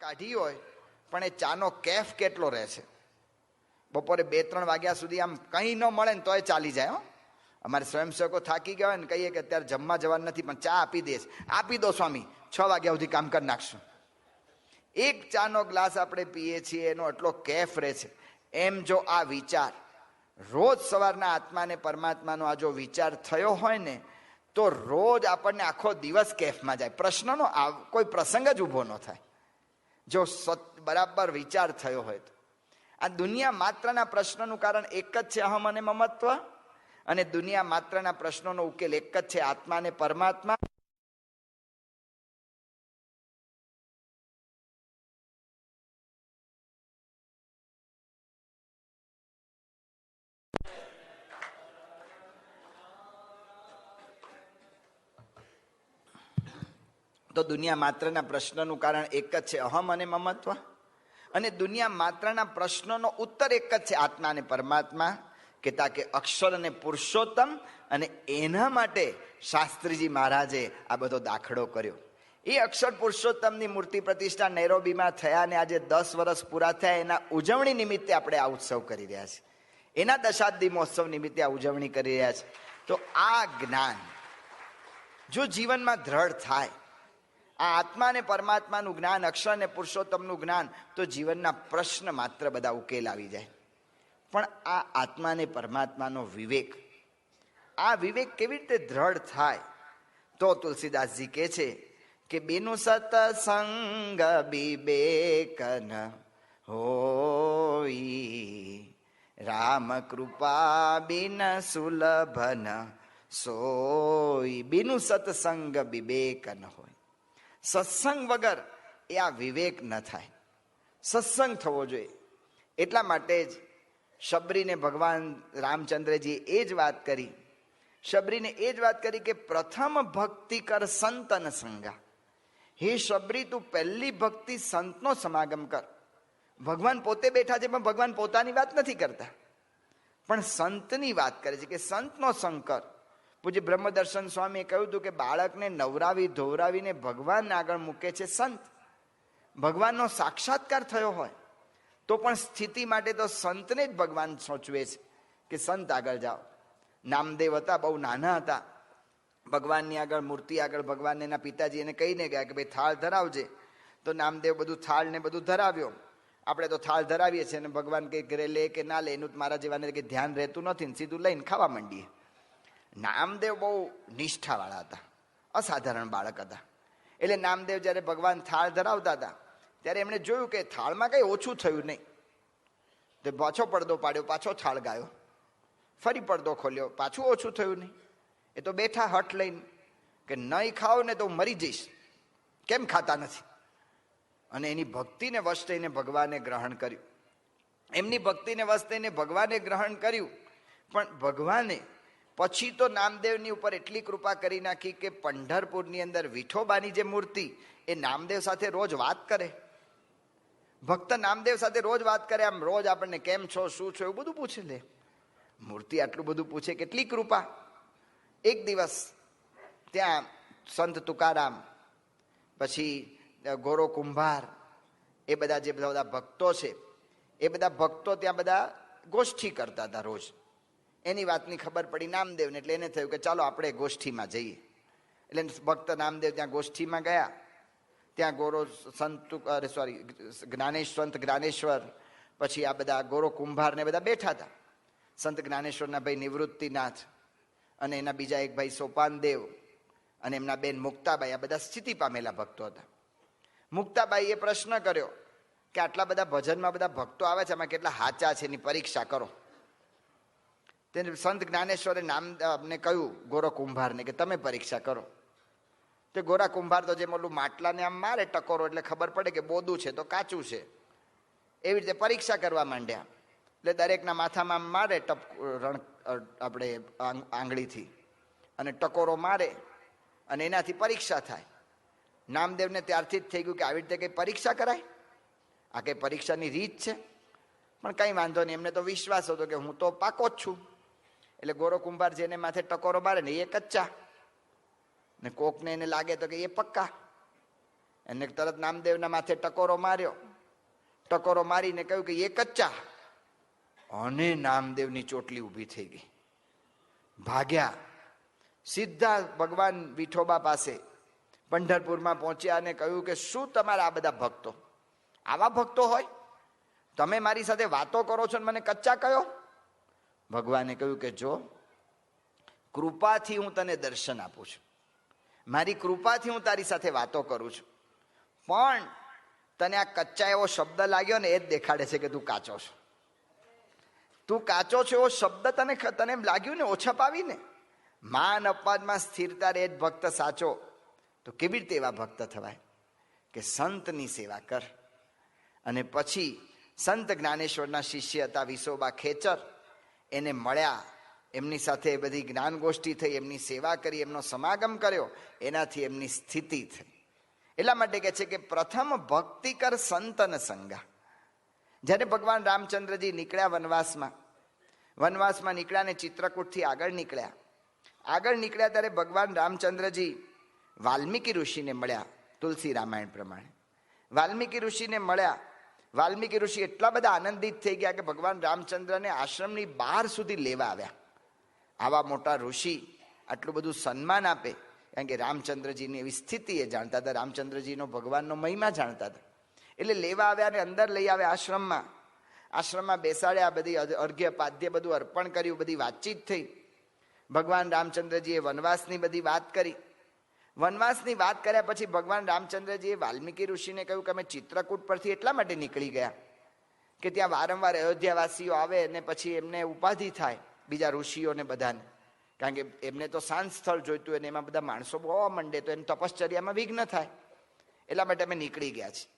કાઢી હોય પણ એ ચાનો કેફ કેટલો રહે છે. બપોરે 2-3 વાગ્યા સુધી આમ કંઈ ન મળે ને તોય ચાલી જાય. અમારે સ્વયંસેવકો થાકી ગયા હોય ને કહીએ કે અત્યારે જમવા જવાનું નથી પણ ચા આપી દે, આપી દો સ્વામી, 6 વાગ્યા સુધી કામ કરી નાખશું. એક ચાનો ગ્લાસ આપણે પીએ છીએ એનો એટલો કેફ રહે છે. એમ જો આ વિચાર રોજ સવારના આત્માને પરમાત્માનો આ જો વિચાર થયો હોય ને તો રોજ આપણને આખો દિવસ કેફમાં જાય. પ્રશ્નનો કોઈ પ્રસંગ જ ઊભો ન થાય જો બરાબર વિચાર થયો હોય તો. આ દુનિયા માત્રના પ્રશ્નનું કારણ એક જ છે, અહમ અને મમત્વ. અને દુનિયા માત્રના પ્રશ્નોનો ઉકેલ એક જ છે, આત્મા અને પરમાત્મા. તો દુનિયા માત્રના પ્રશ્નનું કારણ એક જ છે, અહમ અને મમત્વ. અને દુનિયા માત્રના પ્રશ્નોનો ઉત્તર એક જ છે, આત્મા અને પરમાત્મા. કહેતા કે અક્ષર અને પુરુષોત્તમ. અને એના માટે શાસ્ત્રીજી મહારાજે આ બધો દાખલો કર્યો. એ અક્ષર પુરુષોત્તમની મૂર્તિ પ્રતિષ્ઠા નૈરોબીમાં થયા અને આજે 10 વર્ષ પૂરા થયા એના ઉજવણી નિમિત્તે આપણે આ ઉત્સવ કરી રહ્યા છીએ. એના દશાબ્દી મહોત્સવ નિમિત્તે આ ઉજવણી કરી રહ્યા છે. તો આ જ્ઞાન જો જીવનમાં દ્રઢ થાય, આ આત્મા અને પરમાત્માનું જ્ઞાન, અક્ષર અને પુરુષોત્તમનું જ્ઞાન, તો જીવનના પ્રશ્ન માત્ર બધા ઉકેલ આવી જાય. પણ આ આત્મા અને પરમાત્માનો વિવેક, આ વિવેક કેવી રીતે દ્રઢ થાય? તો તુલસીદાસજી કહે છે કે બેનું સતસંગ વિવેકન હોય, રામ કૃપા બિન સુલભન સોય. બેનું સત્સંગ વિવેકન હોય. સત્સંગ વગર એ આ વિવેક ન થાય. સત્સંગ થવો જોઈએ. એટલા માટે જ શબરીને ભગવાન રામચંદ્રજી એ જ વાત કરી. શબરીને એ જ વાત કરી કે પ્રથમ ભક્તિ કર સંતન સંગા. હે શબરી, તું પહેલી ભક્તિ સંતનો સમાગમ કર. ભગવાન પોતે બેઠા છે પણ ભગવાન પોતાની વાત નથી કરતા, પણ સંતની વાત કરે છે કે સંતનો સંગ કર. પૂજ્ય બ્રહ્મદર્શન સ્વામીએ કહ્યું હતું કે બાળકને નવરાવી ધોવરાવીને ભગવાન આગળ મૂકે છે સંત. ભગવાનનો સાક્ષાત્કાર થયો હોય તો પણ સ્થિતિ માટે તો સંતને જ ભગવાન સોચવે છે કે સંત આગળ જાઓ. નામદેવ હતા, બહુ નાના હતા, ભગવાનની આગળ મૂર્તિ આગળ ભગવાન એના પિતાજી એને કહીને ગયા કે ભાઈ થાળ ધરાવજે. તો નામદેવ બધું થાળ ને બધું ધરાવ્યો. આપણે તો થાળ ધરાવીએ છીએ અને ભગવાન કંઈ ઘરે લે કે ના લે એનું મારા જેવાને કંઈ ધ્યાન રહેતું નથી ને સીધું લઈને ખાવા માંડીએ. નામદેવ બહુ નિષ્ઠાવાળા હતા, અસાધારણ બાળક હતા. એટલે નામદેવ જ્યારે ભગવાન થાળ ધરાવતા હતા ત્યારે એમણે જોયું કે થાળમાં કંઈ ઓછું થયું નહીં. તો પાછો પડદો પાડ્યો, પાછો થાળ ગાયો, ફરી પડદો ખોલ્યો, પાછું ઓછું થયું નહીં. એ તો બેઠા હઠ લઈને કે નહીં ખાઓ ને તો મરી જઈશ, કેમ ખાતા નથી? અને એની ભક્તિને વશ થઈને ભગવાને ગ્રહણ કર્યું. એમની ભક્તિને વશ થઈને ભગવાને ગ્રહણ કર્યું. પણ ભગવાને પછી તો નામદેવની ઉપર એટલી કૃપા કરી નાખી કે પંઢરપુરની અંદર વિઠોબાની જે મૂર્તિ એ નામદેવ સાથે રોજ વાત કરે. ભક્ત નામદેવ સાથે રોજ વાત કરે. આમ રોજ આપણને કેમ છો, શું છો, એવું બધું પૂછે લે. મૂર્તિ આટલું બધું પૂછે, કેટલી કૃપા. એક દિવસ ત્યાં સંત તુકારામ, પછી ગોરો કુંભાર, એ બધા જે બધા ભક્તો છે એ બધા ભક્તો ત્યાં બધા ગોષ્ઠી કરતા હતા રોજ. એની વાતની ખબર પડી નામદેવને, એટલે એને થયું કે ચાલો આપણે ગોષ્ઠીમાં જઈએ. એટલે ભક્ત નામદેવ ત્યાં ગોષ્ઠીમાં ગયા. ત્યાં ગોરો સંત સંત જ્ઞાનેશ્વર, પછી આ બધા ગોરો કુંભાર ને બધા બેઠા હતા. સંત જ્ઞાનેશ્વરના ભાઈ નિવૃત્તિનાથ અને એના બીજા એક ભાઈ સોપાનદેવ અને એમના બેન મુક્તાબાઈ, આ બધા સ્થિતિ પામેલા ભક્તો હતા. મુક્તાબાઈએ પ્રશ્ન કર્યો કે આટલા બધા ભજનમાં બધા ભક્તો આવે છે, આમાં કેટલા હાચા છે એની પરીક્ષા કરો. તેને સંત જ્ઞાનેશ્વરે નામને કહ્યું ગોરો કુંભારને કે તમે પરીક્ષા કરો. તે ગોરા કુંભાર તો જેમ ઓલું માટલાને આમ મારે ટકોરો એટલે ખબર પડે કે બોદું છે તો કાચું છે, એવી રીતે પરીક્ષા કરવા માંડ્યા. એટલે દરેકના માથામાં આમ મારે આપણે આંગળીથી અને ટકોરો મારે અને એનાથી પરીક્ષા થાય. નામદેવને ત્યારથી જ થઈ ગયું કે આવી રીતે કંઈ પરીક્ષા કરાય, આ કંઈ પરીક્ષાની રીત છે. પણ કંઈ વાંધો નહીં, એમને તો વિશ્વાસ હતો કે હું તો પાકો જ છું. એટલે ગોરો કુંભાર જેને માથે ટકોરો મારે ને એ કચ્ચા, ને કોકને એને લાગે તો કે એ પક્કા. એને તરત નામદેવના માથે ટકોરો માર્યો. ટકોરો મારીને કહ્યું કે એ કચ્ચા. અને નામદેવની ચોટલી ઊભી થઈ ગઈ. ભાગ્યા સીધા ભગવાન વિઠોબા પાસે પંઢરપુરમાં પહોંચ્યા અને કહ્યું કે શું તમારા આ બધા ભક્તો આવા ભક્તો હોય? તમે મારી સાથે વાતો કરો છો ને મને કચ્ચા કયો? ભગવાને કહ્યું કે જો, કૃપાથી હું તને દર્શન આપું છું, મારી કૃપાથી હું તારી સાથે વાતો કરું છું, પણ તને આ કચ્ચા એવો શબ્દ લાગ્યો ને એ જ દેખાડે છે કે તું કાચો છો. તું કાચો છો એવો શબ્દ તને લાગ્યું ને, ઓછા પાવીને. માન અપવાદમાં સ્થિરતા રે જ ભક્ત સાચો. તો કેવી રીતે એવા ભક્ત થવાય કે સંતની સેવા કર. અને પછી સંત જ્ઞાનેશ્વરના શિષ્ય હતા વિસોબા ખેચર, એને મળ્યા, એમની સાથે બધી જ્ઞાન ગોષ્ઠી થઈ, એમની સેવા કરી, એમનો સમાગમ કર્યો, એનાથી એમની સ્થિતિ થઈ. એટલા માટે કહે છે કે પ્રથમ ભક્તિ કર સંતન સંગા. જ્યારે ભગવાન રામચંદ્રજી નીકળ્યા વનવાસમાં નીકળ્યા ને ચિત્રકૂટથી આગળ નીકળ્યા ત્યારે ભગવાન રામચંદ્રજી વાલ્મીકી ઋષિને મળ્યા. તુલસી રામાયણ પ્રમાણે વાલ્મીકી ઋષિને મળ્યા. વાલ્મીકી ઋષિ એટલા બધા આનંદિત થઈ ગયા કે ભગવાન રામચંદ્રને આશ્રમની બહાર સુધી લેવા આવ્યા. આવા મોટા ઋષિ આટલું બધું સન્માન આપે, કારણ કે રામચંદ્રજીની એવી સ્થિતિ એ જાણતા હતા, રામચંદ્રજીનો ભગવાનનો મહિમા જાણતા હતા. એટલે લેવા આવ્યા અને અંદર લઈ આવ્યા આશ્રમમાં બેસાડ્યા, બધી અર્ઘ્ય પાદ્ય બધું અર્પણ કર્યું, બધી વાતચીત થઈ. ભગવાન રામચંદ્રજીએ વનવાસની બધી વાત કરી. વનવાસની વાત કર્યા પછી ભગવાન રામચંદ્રજીએ વાલ્મીકી ઋષિને કહ્યું કે અમે ચિત્રકૂટ પરથી એટલા માટે નીકળી ગયા કે ત્યાં વારંવાર અયોધ્યાવાસીઓ આવે અને પછી એમને ઉપાધિ થાય બીજા ઋષિઓને બધાને, કારણ કે એમને તો શાંત સ્થળ જોઈતું હોય ને એમાં બધા માણસો બહુ મંડે તો એમ તપશ્ચર્યામાં વિઘ્ન થાય. એટલા માટે અમે નીકળી ગયા છીએ.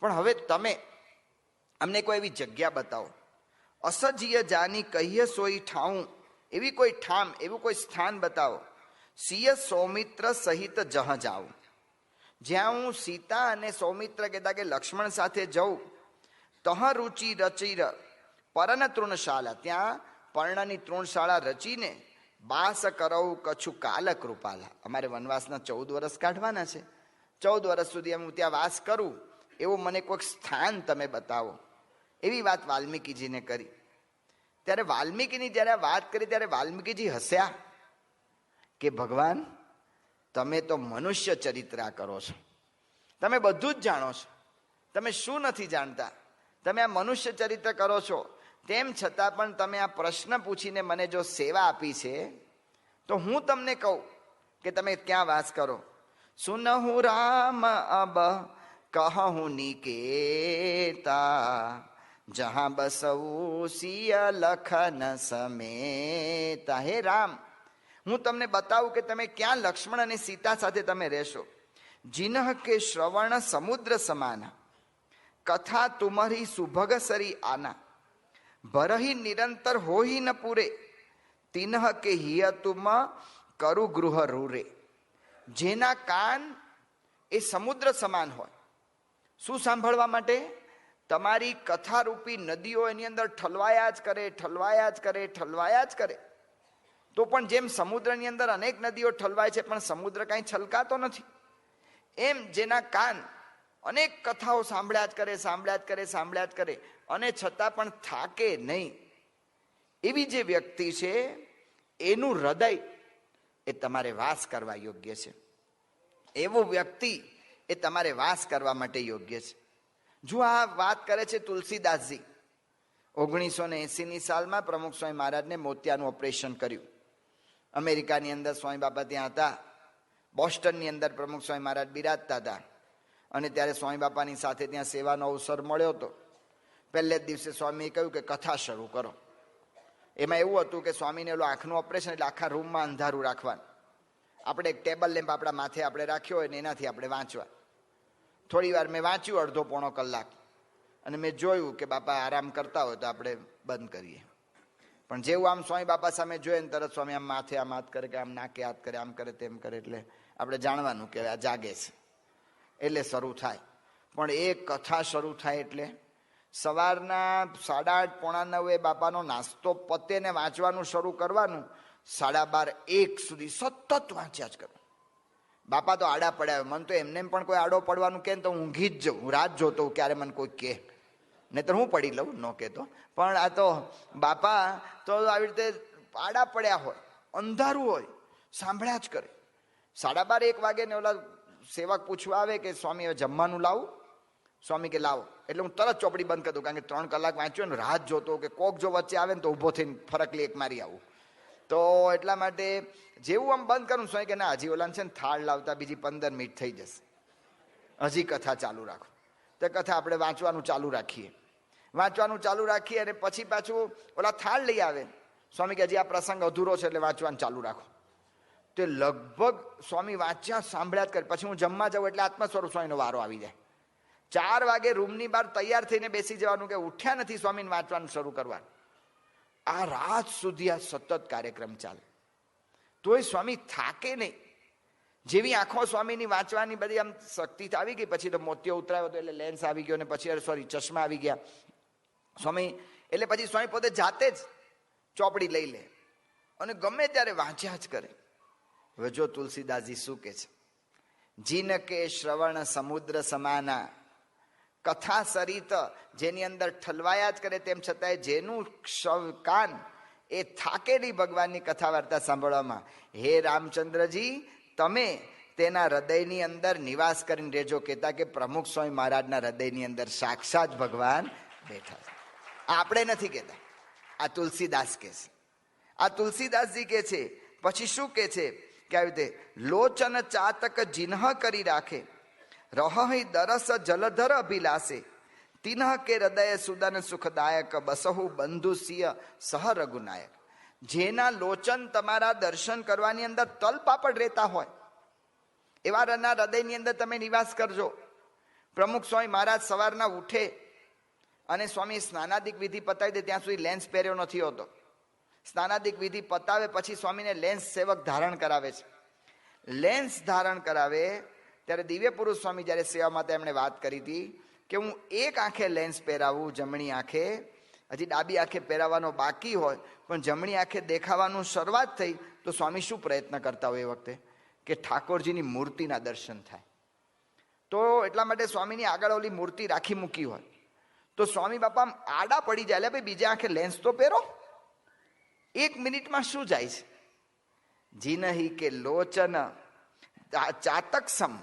પણ હવે તમે અમને કોઈ એવી જગ્યા બતાવો. અસજીય જાની કહીએ સોઈ ઠાઉં, એવી કોઈ ઠામ, એવું કોઈ સ્થાન બતાવો. સિય સૌમિત્ર સહિત જહ જાઉં, જ્યાં હું સીતા અને સૌમિત્ર કહેતા કે લક્ષ્મણ સાથે જઉં. તહ રુચિ રચિર પરન તૃણશાળા, ત્યાં પર્ણની તૃણશાળા રચીને બાસ કરવું કછું કાલ કૃપાલા. અમારે વનવાસના 14 વર્ષ કાઢવાના છે, 14 વર્ષ સુધી હું ત્યાં વાસ કરું એવું મને કોઈક સ્થાન તમે બતાવો. એવી વાત વાલ્મીકીજીને કરી. ત્યારે વાલ્મીકીની જ્યારે વાત કરી ત્યારે વાલ્મીકીજી હસ્યા કે ભગવાન, તમે તો મનુષ્ય ચરિત્ર કરો છો, તમે બધું જ જાણો છો, તમે શું નથી જાણતા? તમે આ મનુષ્ય ચરિત્ર કરો છો, તેમ છતાં પણ તમે આ પ્રશ્ન પૂછીને મને જો સેવા આપી છે તો હું તમને કહું કે તમે ક્યાં વાસ કરો. સુનહુ રામ અબ કહું નિકેતા, જહાં બસવું સિય લખન સમેતા. હે રામ, હું તમને બતાવું કે તમે ક્યાં લક્ષ્મણ અને સીતા સાથે તમે રહેશો. જિન્હ કે શ્રવણ સમુદ્ર સમાના, કથા તુમરી સુભગ સરી આના. ભરહી નિરંતર હોહી ન પૂરે, તિન્હ કે હિય તુમ કરુ ગૃહ રૂરે. જેના કાન એ સમુદ્ર સમાન હોય. શું સાંભળવા માટે? તમારી કથારૂપી નદીઓ એની અંદર ઠલવાયા જ કરે. તો પણ જેમ સમુદ્રની અંદર અનેક નદીઓ ઠલવાય છે પણ સમુદ્ર કાંઈ છલકાતો નથી, એમ જેના કાન અનેક કથાઓ સાંભળ્યા જ કરે અને છતાં પણ થાકે નહીં, એવી જે વ્યક્તિ છે એનું હૃદય એ તમારે વાસ કરવા યોગ્ય છે. એવું વ્યક્તિ એ તમારે વાસ કરવા માટે યોગ્ય છે. જો આ વાત કરે છે તુલસીદાસજી. 1980ની સાલમાં પ્રમુખ સ્વામી મહારાજને મોતિયાનું ઓપરેશન કર્યું. અમેરિકાની અંદર સ્વામી બાપા ત્યાં હતા. બોસ્ટનની અંદર પ્રમુખ સ્વામી મહારાજ બિરાજતા હતા અને ત્યારે સ્વામી બાપાની સાથે ત્યાં સેવાનો અવસર મળ્યો હતો. પહેલે જ દિવસે સ્વામીએ કહ્યું કે કથા શરૂ કરો. એમાં એવું હતું કે સ્વામીને ઓલું આંખનું ઓપરેશન એટલે આખા રૂમમાં અંધારું રાખવાનું. આપણે એક ટેબલ લેમ્પ આપણા માથે આપણે રાખ્યો હોય ને એનાથી આપણે વાંચવા. થોડી વાર મેં વાંચ્યું, અડધો પોણો કલાક, અને મેં જોયું કે બાપા આરામ કરતા હોય તો આપણે બંધ કરીએ. પણ જેવું આમ સ્વામી બાપા સામે જોઈએ ને તરત સ્વામી આમ માથે આમ હાથ કરે કે આમ નાકે હાથ કરે, આમ કરે તેમ કરે, એટલે આપણે જાણવાનું કે આ જાગે છે એટલે શરૂ થાય. પણ એ કથા શરૂ થાય એટલે સવારના 8:30 પોણા 9 બાપાનો નાસ્તો પતે ને વાંચવાનું શરૂ કરવાનું. 12:30 1 સુધી સતત વાંચ્યા જ કરવાનું. બાપા તો આડા પડ્યા. મને તો એમને પણ કોઈ આડો પડવાનું કહે તો હું ઊંઘી જ જાઉં. હું રાત જોતો હોઉં ક્યારે મને કોઈ કહે, નહીં તો હું પડી લઉં, ન કહેતો. પણ આ તો બાપા તો આવી રીતે આડા પડ્યા હોય, અંધારું હોય, સાંભળ્યા જ કરે. 12:30 વાગે ને ઓલા સેવક પૂછવા આવે કે સ્વામી હવે જમવાનું લાવું? સ્વામી કે લાવો. એટલે હું તરત ચોપડી બંધ કરી દઉં, કારણ કે 3 કલાક વાંચ્યો ને, રાત જોતો કે કોક જો વચ્ચે આવે ને તો ઊભો થઈને ફરકલી એક મારી આવું. તો એટલા માટે જેવું આમ બંધ કરું, સ્વામી કે ના, હજી ઓલા છે ને થાળ લાવતા બીજી 15 મિનિટ થઈ જશે, હજી કથા ચાલુ રાખો. તો કથા આપણે વાંચવાનું ચાલુ રાખીએ, અને પછી પાછું ઓલા થાળ લઈ આવે. સ્વામી કે હજી આ પ્રસંગ અધૂરો છે એટલે વાંચવાનું ચાલુ રાખો. તે લગભગ સ્વામી વાંચ્યા સાંભળ્યા જ કરે. પછી હું જમવા જાઉં એટલે આત્મા સ્વરૂપ સ્વામીનો વારો આવી જાય. 4 વાગે રૂમની બહાર તૈયાર થઈને બેસી જવાનું કે ઉઠ્યા નથી સ્વામીને વાંચવાનું શરૂ કરવાનું. આ રાત સુધી આ સતત કાર્યક્રમ ચાલે, તોય સ્વામી થાકે નહીં. જેવી આંખો સ્વામીની વાંચવાની બધી આમ શક્તિ આવી ગઈ, પછી તો મોતિયો ઉતરાયો હતો એટલે લેન્સ આવી ગયો, ને પછી ચશ્મા આવી ગયા સ્વામી. એટલે પછી સ્વામી પોતે જાતે જ ચોપડી લઈ લે અને ગમે ત્યારે વાંચ્યા જ કરે. હવે જો તુલસીદાસજી શું કે છે, જીન કે શ્રવણ સમુદ્ર સમાના, કથા સરિત જેની અંદર ઠલવાયા જ કરે, તેમ છતાંય જેનું કાન એ થાકે નહીં ભગવાનની કથા વાર્તા સાંભળવામાં. હે રામચંદ્રજી, તમે તેના હૃદયની અંદર નિવાસ કરીને રહેજો. કહેતા કે પ્રમુખ સ્વામી મહારાજના હૃદયની અંદર સાક્ષાત ભગવાન બેઠા છે. આપણે નથી કહેતા, આ તુલસીદાસ કહે છે. આ તુલસીદાસજી કહે છે. પછી શું કહે છે કે આવી રીતે લોચન ચાતક જિન્હ કરી રાખે, રહહિ દરસ જલધર અભિલાષે, તિન્હ કે હૃદય સુદન સુખદાયક, બસહુ બંધુ સિંહ સહ રઘુનાયક. જેના લોચન તમારા દર્શન કરવાની અંદર તલપાપડ રહેતા હોય એવા હૃદયની અંદર તમે નિવાસ કરજો. પ્રમુખ સ્વામી મહારાજ સવારના ઉઠે અને સ્વામી સ્નાનાદિક વિધિ પતાવી દે ત્યાં સુધી લેન્સ પહેર્યો નથી હોતો. સ્નાનાદિક વિધિ પતાવે પછી સ્વામીને લેન્સ સેવક ધારણ કરાવે છે. લેન્સ ધારણ કરાવે ત્યારે દિવ્ય પુરુષ સ્વામી જ્યારે સેવામાં હતા એમણે વાત કરી હતી કે હું એક આંખે લેન્સ પહેરાવું, જમણી આંખે, હજી ડાબી આંખે પહેરાવાનો બાકી હોય, પણ જમણી આંખે દેખાવાનું શરૂઆત થઈ તો સ્વામી શું પ્રયત્ન કરતા હોય એ વખતે કે ઠાકોરજીની મૂર્તિના દર્શન થાય. તો એટલા માટે સ્વામીની આગળ ઓલી મૂર્તિ રાખી મૂકી હોય તો સ્વામી બાપા આડા પડી જાય, એટલે ભાઈ બીજા આંખે લેન્સ તો પહેરો. 1 મિનિટમાં શું જાય છે? જીનહી કે લોચન ચાતક સમ,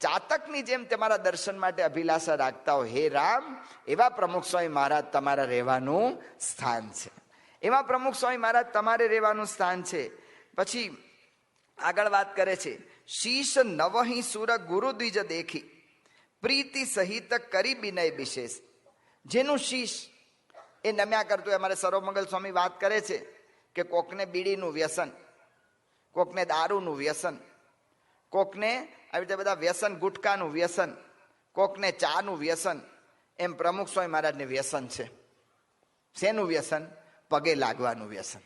ચાતકની જેમ તમારા દર્શન માટે અભિલાષા રાખતા હો. હે રામ, એવા પ્રમુખ સ્વામી મહારાજ તમારા રહેવાનું સ્થાન છે. એવા પ્રમુખ સ્વામી મહારાજ તમારે રહેવાનું સ્થાન છે. પછી આગળ વાત કરે છે, શીશ નવહી સુર ગુરુ દ્વિજ દેખી, પ્રીતિ સહિત કરી વિનય વિશેષ. જેનું શીશ એ નમ્યા કરતું. અમારે સર્વમંગલ સ્વામી વાત કરે છે કે કોકને બીડીનું વ્યસન, કોકને દારૂનું વ્યસન, કોકને આવી રીતે બધા વ્યસન, ગુટકાનું વ્યસન, કોકને ચાનું વ્યસન, એમ પ્રમુખ સ્વામી મહારાજને વ્યસન છે. શેનું વ્યસન? પગે લાગવાનું વ્યસન.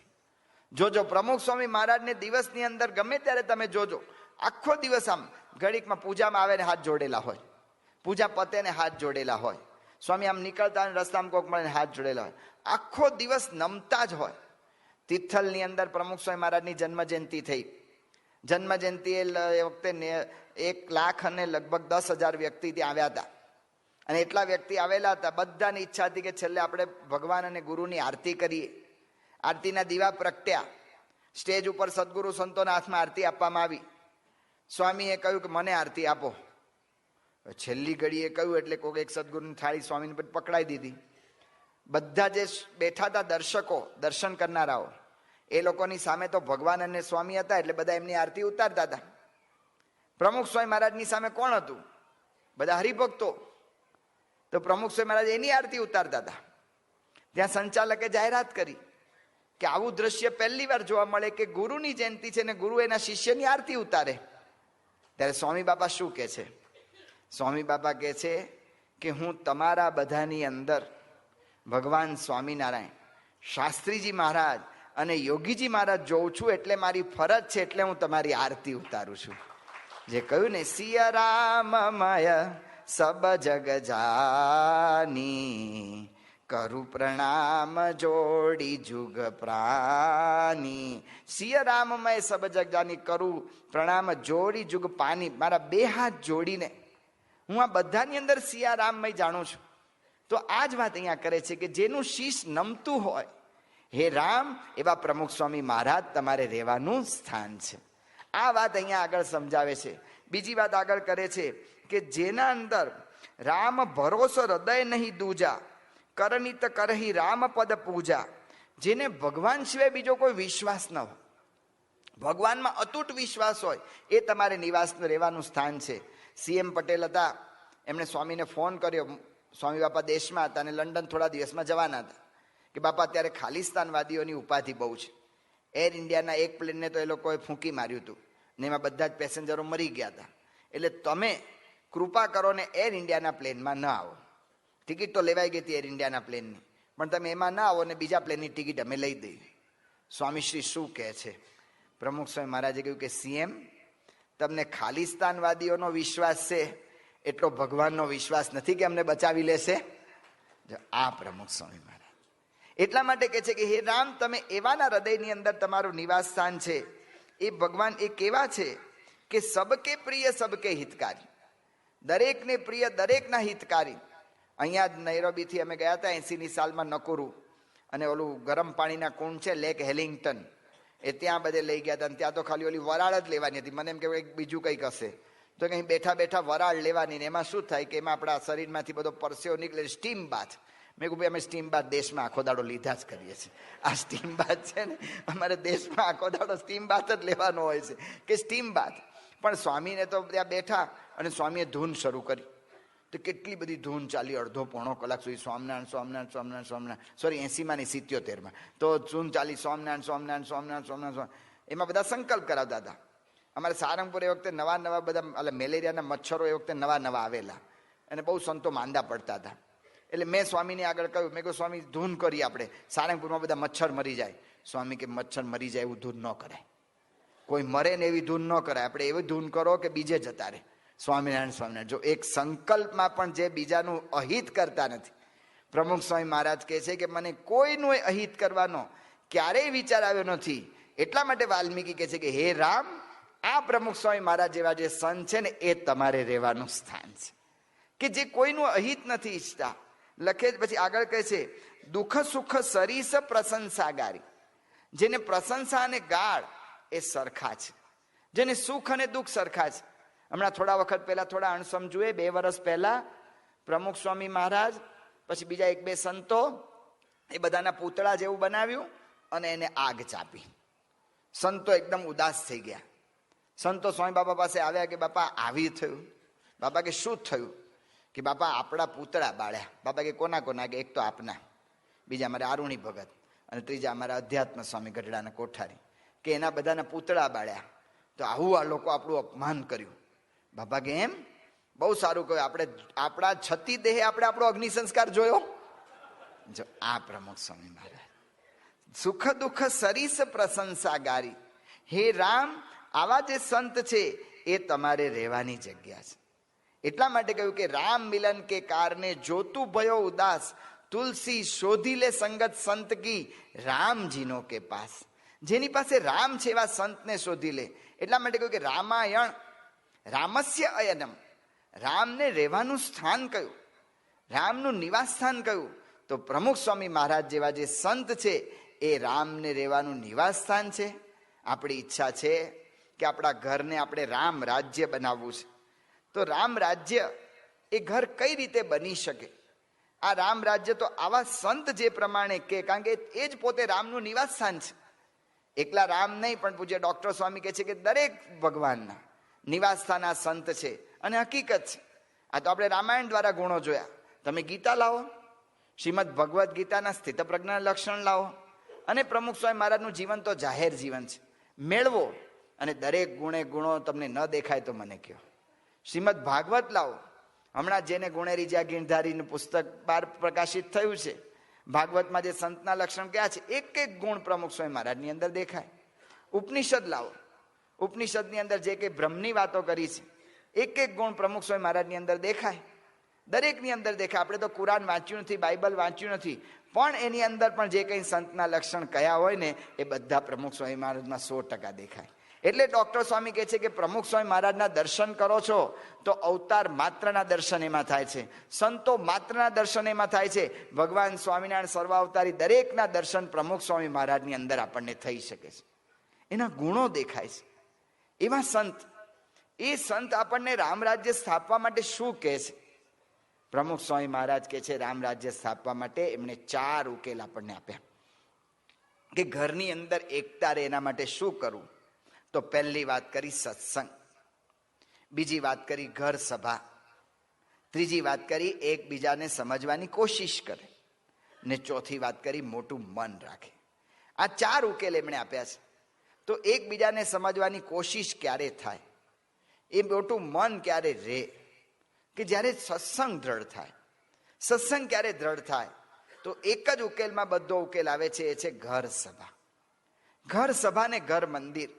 જોજો પ્રમુખ સ્વામી મહારાજને દિવસની અંદર ગમે ત્યારે તમે જોજો, આખો દિવસ આમ ઘડીકમાં પૂજામાં આવે ને હાથ જોડેલા હોય, પૂજા પતે ને હાથ જોડેલા હોય, સ્વામી આમ નીકળતા રસ્તામાં કોક મળે હાથ જોડેલા હોય, આખો દિવસ નમતા જ હોય. તિથલની અંદર પ્રમુખ સ્વામી મહારાજની જન્મ જયંતિ થઈ. જન્મ જયંતિ એ વખતે 1 લાખ અને લગભગ 10,000 વ્યક્તિ ત્યાં આવ્યા હતા. અને એટલા વ્યક્તિ આવેલા હતા, બધાની ઈચ્છા હતી કે છેલ્લે આપણે ભગવાન અને ગુરુની આરતી કરીએ. આરતીના દીવા પ્રગટ્યા, સ્ટેજ ઉપર સદગુરુ સંતોના હાથમાં આરતી આપવામાં આવી. સ્વામીએ કહ્યું કે મને આરતી આપો. છેલ્લી ઘડીએ કહ્યું એટલે કોઈક એક સદગુરુની થાળી સ્વામીને પકડાઈ દીધી. બધા જે બેઠા હતા દર્શકો, દર્શન કરનારાઓ, એ લોકોની સામે તો ભગવાન અને સ્વામી હતા એટલે બધા એમની આરતી ઉતારતા હતા. પ્રમુખ સ્વામી મહારાજની સામે કોણ હતું? બધા હરિભક્તો. તો પ્રમુખ સ્વામી મહારાજ એની આરતી ઉતારતા હતા. ત્યાં સંચાલકે જાહેરાત કરી કે આવું દ્રશ્ય પહેલી વાર જોવા મળે કે ગુરુની જયંતિ છે ને ગુરુ એના શિષ્યની આરતી ઉતારે. ત્યારે સ્વામી બાપા શું કહે છે? સ્વામી બાપા કહે છે કે હું તમારા બધાની અંદર ભગવાન સ્વામિનારાયણ, શાસ્ત્રીજી મહારાજ અને યોગીજી મહારાજ જોઉં છું, એટલે મારી ફરજ છે, એટલે હું તમારી આરતી ઉતારું છું. જે કહ્યું ને, સિયા રામમય સબ જગ જાની, કરું પ્રણામ જોડી જુગ પ્રાની, સિય રામમય સબ જગ જાની, કરું પ્રણામ જોડી જુગ પાની, મારા બે હાથ જોડીને હું આ બધાની અંદર સિયા રામમય જાણું છું. તો આ જ વાત અહીંયા કરે છે કે જેનું શીશ નમતું હોય, હે રામ, એવા પ્રમુખ સ્વામી મહારાજ તમારે રહેવાનું સ્થાન છે. આ વાત અહીંયા આગળ સમજાવે છે. બીજી વાત આગળ કરે છે કે જેના અંદર રામ ભરોસો હૃદય નહીં દૂજા, કરનિત કરહી રામ પદ પૂજા, જેને ભગવાન સિવાય બીજો કોઈ વિશ્વાસ ન હોય, ભગવાનમાં અતૂટ વિશ્વાસ હોય, એ તમારે નિવાસ રહેવાનું સ્થાન છે. સીએમ પટેલ હતા, એમણે સ્વામીને ફોન કર્યો. સ્વામી બાપા દેશમાં હતા અને લંડન થોડા દિવસમાં જવાના હતા કે બાપા અત્યારે ખાલિસ્તાનવાદીઓની ઉપાધિ બહુ છે. એર ઇન્ડિયાના એક પ્લેનને તો એ લોકોએ ફૂંકી માર્યું હતું ને એમાં બધા જ પેસેન્જરો મરી ગયા હતા. એટલે તમે કૃપા કરો ને એર ઇન્ડિયાના પ્લેનમાં ન આવો. ટિકિટ તો લેવાઈ ગઈ હતી એર ઇન્ડિયાના પ્લેનની, પણ તમે એમાં ના આવો ને બીજા પ્લેનની ટિકિટ અમે લઈ દઈએ. સ્વામીશ્રી શું કહે છે? પ્રમુખ સ્વામી મહારાજે કહ્યું કે સીએમ, તમને ખાલિસ્તાનવાદીઓનો વિશ્વાસ છે, એટલો ભગવાનનો વિશ્વાસ નથી કે અમને બચાવી લેશે. આ પ્રમુખ સ્વામી મહારાજ એટલા માટે કહે છે કે હે રામ, તમે એવાના હૃદયની અંદર તમારું નિવાસ સ્થાન છે. એ ભગવાન એ કેવા છે કે સબકે પ્રિય સબકે હિતકારી, દરેકને પ્રિય દરેકના હિતકારી. અહીંયા જ નૈરોબીથી અમે ગયા હતા 80ની સાલમાં નકુરુ, અને ઓલું ગરમ પાણીના કુંડ છે લેક હેલિંગ્ટન, એ ત્યાં બધે લઈ ગયા હતા. ત્યાં તો ખાલી ઓલી વરાળ જ લેવાની હતી. મને એમ કે બીજું કંઈક હશે, તો કંઈ બેઠા બેઠા વરાળ લેવાની ને એમાં શું થાય કે એમાં આપણા શરીરમાંથી બધો પરસેવો નીકળે, સ્ટીમ બાથ. મેં કહ્યું ભાઈ અમે સ્ટીમ બાથ દેશમાં આખો દાડો લીધા જ કરીએ છીએ. આ સ્ટીમ બાથ છે ને અમારે દેશમાં આખો દાડો સ્ટીમ બાથ જ લેવાનો હોય છે કે સ્ટીમ બાથ. પણ સ્વામીને તો ત્યાં બેઠા અને સ્વામીએ ધૂન શરૂ કરી. તો કેટલી બધી ધૂન ચાલી, અડધો પોણો કલાક સુધી સ્વામિનારાયણ સ્વામિનારાયણ સ્વામિનારાયણ સ્વામિનારાયણ, સોરી 80માં ની 77માં તો ધૂન ચાલી સ્વામિનારાયણ સ્વામિનારાયણ સ્વામિનારાયણ સ્વામિનારાયણ. એમાં બધા સંકલ્પ કરાવતા હતા. અમારે સારંગપુર એ વખતે નવા નવા બધા મેલેરિયાના મચ્છરો એ વખતે નવા નવા આવેલા અને બહુ સંતો માંદા પડતા હતા. એટલે મેં સ્વામીને આગળ કહ્યું, મેં કહ્યું સ્વામી ધૂન કરીએ આપણે, સારંગપુરમાં બધા મચ્છર મરી જાય. સ્વામી કે મચ્છર મરી જાય એવું ધૂન ન કરાય, કોઈ મરે ને એવી ધૂન ન કરાય, આપણે એવી ધૂન કરો કે બીજે જતા રહે. સ્વામિનારાયણ સ્વામિનારાયણ. જો એક સંકલ્પમાં પણ જે બીજાનું અહિત કરતા નથી. પ્રમુખ સ્વામી મહારાજ કહે છે કે મને કોઈનું અહિત કરવાનો ક્યારેય વિચાર આવ્યો નથી. એટલા માટે વાલ્મીકી કહે છે કે હે રામ, આ પ્રમુખ સ્વામી મહારાજ જેવા જે સંત છે ને એ તમારે રહેવાનું સ્થાન છે, કે જે કોઈનું અહિત નથી ઈચ્છતા. લખે પછી આગળ કહે છે દુઃખ સુખ સરીસ પ્રશંસાગારી, જેને પ્રશંસા અને ગાળ એ સરખા છે, જેને સુખ અને દુઃખ સરખા છે. હમણાં થોડા વખત પહેલા, થોડા અણસમજુએ 2 વર્ષ પહેલા પ્રમુખ સ્વામી મહારાજ પછી બીજા 1-2 સંતો એ બધાના પૂતળા જેવું બનાવ્યું અને એને આગ ચાપી. સંતો એકદમ ઉદાસ થઈ ગયા. સંતો સ્વામી બાપા પાસે આવ્યા કે બાપા આવી થયું. બાપા કે શું થયું? કે બાપા આપણા પૂતળા બાળ્યા. બાપા કે કોના કોના? કે એક તો આપના, બીજા અમારા આરુણી ભગત, અને ત્રીજા અમારા અધ્યાત્મ સ્વામી ગઢડાના કોઠારી, કે એના બધાના પૂતળા બાળ્યા. તો આવું આ લોકો આપણું અપમાન કર્યું. બાપા કે એમ? બહુ સારું કહ્યું. આપણે આપણા છતી દેહે આપણે આપણો અગ્નિ સંસ્કાર જોયો. જો આ પ્રમુખ સ્વામી મહારાજ સુખ દુઃખ સરીસ પ્રશંસાગારી. હે રામ, આવા જે સંત છે એ તમારે રહેવાની જગ્યા છે. એટલા માટે કહ્યું કે રામ મિલન કે કારણે જોતું ભયો ઉદાસ, તુલસી શોધી લે સંગત સંત કી રામજીનો કે પાસ. જેની પાસે રામ છે એવા સંતને શોધી લે. એટલા માટે કહ્યું કે રામાયણ રામસ્ય અયનમ, રામને રહેવાનું સ્થાન કયું, રામનું નિવાસ સ્થાન કયું? તો પ્રમુખ સ્વામી મહારાજ જેવા જે સંત છે એ રામને રહેવાનું નિવાસ સ્થાન છે. આપણી ઈચ્છા છે કે આપણા ઘરને આપણે રામ રાજ્ય બનાવવું છે. તો રામ રાજ્ય એ ઘર કઈ રીતે બની શકે? આ રામ રાજ્ય તો આવા સંત જે પ્રમાણે કે, કારણ કે એ જ પોતે રામનું નિવાસ સ્થાન છે. એકલા રામ નહીં, પણ પૂજ્ય ડોક્ટર સ્વામી કહે છે કે દરેક ભગવાનના નિવાસ સ્થાન આ સંત છે. અને હકીકત છે. આ તો આપણે રામાયણ દ્વારા ગુણો જોયા. તમે ગીતા લાવો, શ્રીમદ ભગવદ્ ગીતાના સ્થિત પ્રજ્ઞા લક્ષણ લાવો, અને પ્રમુખ સ્વામી મહારાજનું જીવન તો જાહેર જીવન છે. મેળવો અને દરેક ગુણે ગુણો તમને ન દેખાય તો મને કહો. શ્રીમદ ભાગવત લાવો. હમણાં જેને ગુણેરી જ્યાં ગીરધારીનું પુસ્તક બહાર પ્રકાશિત થયું છે, ભાગવતમાં જે સંતના લક્ષણ ક્યાં છે, એક એક ગુણ પ્રમુખ સ્વામી મહારાજની અંદર દેખાય. ઉપનિષદ લાવો. ઉપનિષદની અંદર જે કંઈ બ્રહ્મની વાતો કરી છે, એક એક ગુણ પ્રમુખ સ્વામી મહારાજની અંદર દેખાય. દરેકની અંદર દેખાય. આપણે તો કુરાન વાંચ્યું નથી, બાઇબલ વાંચ્યું નથી, પણ એની અંદર પણ જે કંઈ સંતના લક્ષણ કયા હોય ને એ બધા પ્રમુખ સ્વામી મહારાજમાં 100% દેખાય. એટલે ડૉક્ટર સ્વામી કહે છે કે પ્રમુખ સ્વામી મહારાજના દર્શન કરો છો તો અવતાર માત્રના દર્શન એમાં થાય છે, સંતો માત્રના દર્શન એમાં થાય છે. ભગવાન સ્વામિનારાયણ સર્વાવતારી દરેકના દર્શન પ્રમુખ સ્વામી મહારાજની અંદર આપણને થઈ શકે છે. એના ગુણો દેખાય છે. એવા સંત, એ સંત આપણને રામ રાજ્ય સ્થાપવા માટે શું કહે છે? પ્રમુખ સ્વામી મહારાજ કહે છે રામ રાજ્ય સ્થાપવા માટે એમણે 4 ઉકેલ આપણને આપ્યા કે ઘરની અંદર એકતા રહે એના માટે શું કરવું. તો પહેલી વાત કરી સત્સંગ, બીજી વાત કરી ઘર સભા, ત્રીજી વાત કરી એકબીજાને સમજવાની કોશિશ કરે, ને ચોથી વાત કરી મોટું મન રાખે. આ 4 ઉકેલ એમણે આપ્યા છે. તો એકબીજાને સમજવાની કોશિશ ક્યારે થાય, એ મોટું મન ક્યારે રહે, કે જ્યારે સત્સંગ દ્રઢ થાય. સત્સંગ ક્યારે દ્રઢ થાય? તો એક જ ઉકેલમાં બધો ઉકેલ આવે છે, એ છે ઘર સભા. ઘર સભા ને ઘર મંદિર.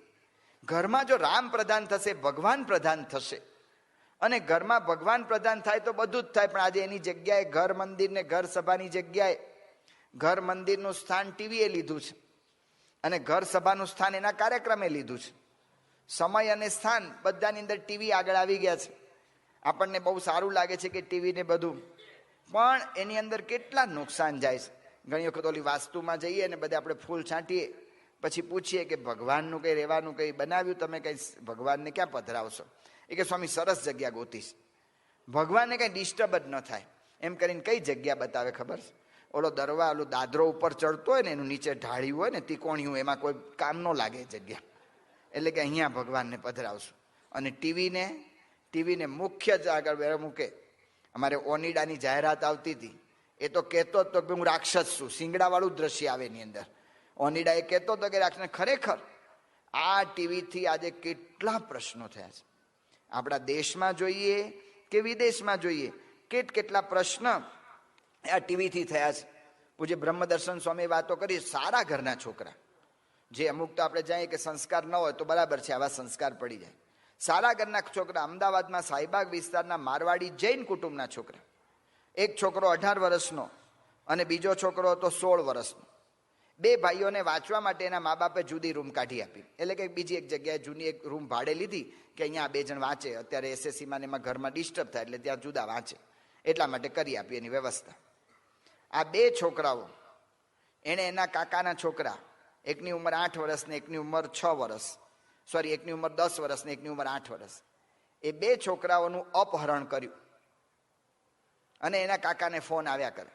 ઘરમાં જો રામ પ્રધાન થશે, ભગવાન પ્રધાન થશે, અને ઘરમાં ભગવાન પ્રધાન થાય તો બધું જ થાય. પણ આજે એની જગ્યાએ ઘર મંદિર ને ઘર સભાની જગ્યાએ ઘર મંદિરનું સ્થાન ટીવીએ લીધું છે, અને ઘર સભાનું સ્થાન એના કાર્યક્રમે લીધું છે. સમય અને સ્થાન બધાની અંદર ટીવી આગળ આવી ગયા છે. આપણને બહુ સારું લાગે છે કે ટીવી ને બધું, પણ એની અંદર કેટલા નુકસાન જાય છે. ઘણી વખત ઓલી વાસ્તુમાં જઈએ ને બધે આપણે ફૂલ છાંટીએ, પછી પૂછીએ કે ભગવાનનું કંઈ રહેવાનું કંઈ બનાવ્યું, તમે કંઈ ભગવાનને ક્યાં પધરાવશો? એ કે સ્વામી સરસ જગ્યા ગોતીશ, ભગવાનને કંઈ ડિસ્ટર્બ જ ન થાય એમ કરીને કઈ જગ્યા બતાવે ખબર છે? ઓલો દરવા ઓલું દાદરો ઉપર ચડતો હોય ને એનું નીચે ઢાળ્યું હોય ને ત્રિકોણિયું, એમાં કોઈ કામ ન લાગે જગ્યા, એટલે કે અહીંયા ભગવાનને પધરાવશું. અને ટીવીને મુખ્ય જ આગળ મૂકે. અમારે ઓનિડાની જાહેરાત આવતી હતી, એ તો કહેતો હતો કે હું રાક્ષસ છું, શિંગડાવાળું દ્રશ્ય આવે એની અંદર. ઓનિડા એ કહેતો હતો કે રાક્ષસ. ખરેખર આ ટીવીથી આજે કેટલા પ્રશ્નો થયા છે, આપણા દેશમાં જોઈએ કે વિદેશમાં જોઈએ, કેટલા પ્રશ્ન આ ટીવીથી થયા છે. પૂજ્ય બ્રહ્મદર્શન સ્વામી વાતો કરી, સારા ઘરના છોકરા, જે અમુક તો આપણે જાણીએ કે સંસ્કાર ન હોય તો બરાબર છે, આવા સંસ્કાર પડી જાય. સારા ઘરના છોકરા, અમદાવાદમાં સાઈબાગ વિસ્તારના મારવાડી જૈન કુટુંબના છોકરા, એક છોકરો 18 વર્ષનો અને બીજો છોકરો હતો 16 વર્ષનો. 2 ભાઈઓને વાંચવા માટે એના મા બાપે જુદી રૂમ કાઢી આપી, એટલે કે બીજી એક જગ્યાએ જૂની એક રૂમ ભાડે લીધી કે અહીંયા 2 જણ વાંચે. અત્યારે એસએસસીમાં એમાં ઘરમાં ડિસ્ટર્બ થાય એટલે ત્યાં જુદા વાંચે, એટલા માટે કરી આપી એની વ્યવસ્થા. આ 2 છોકરાઓ, એણે એના કાકાના છોકરા, એકની ઉંમર 8 વર્ષ ને એકની ઉંમર 6 વર્ષ, સોરી એકની ઉંમર 10 વર્ષ ને એકની ઉંમર 8 વર્ષ, એ 2 છોકરાઓનું અપહરણ કર્યું. અને એના કાકાને ફોન આવ્યા કરે,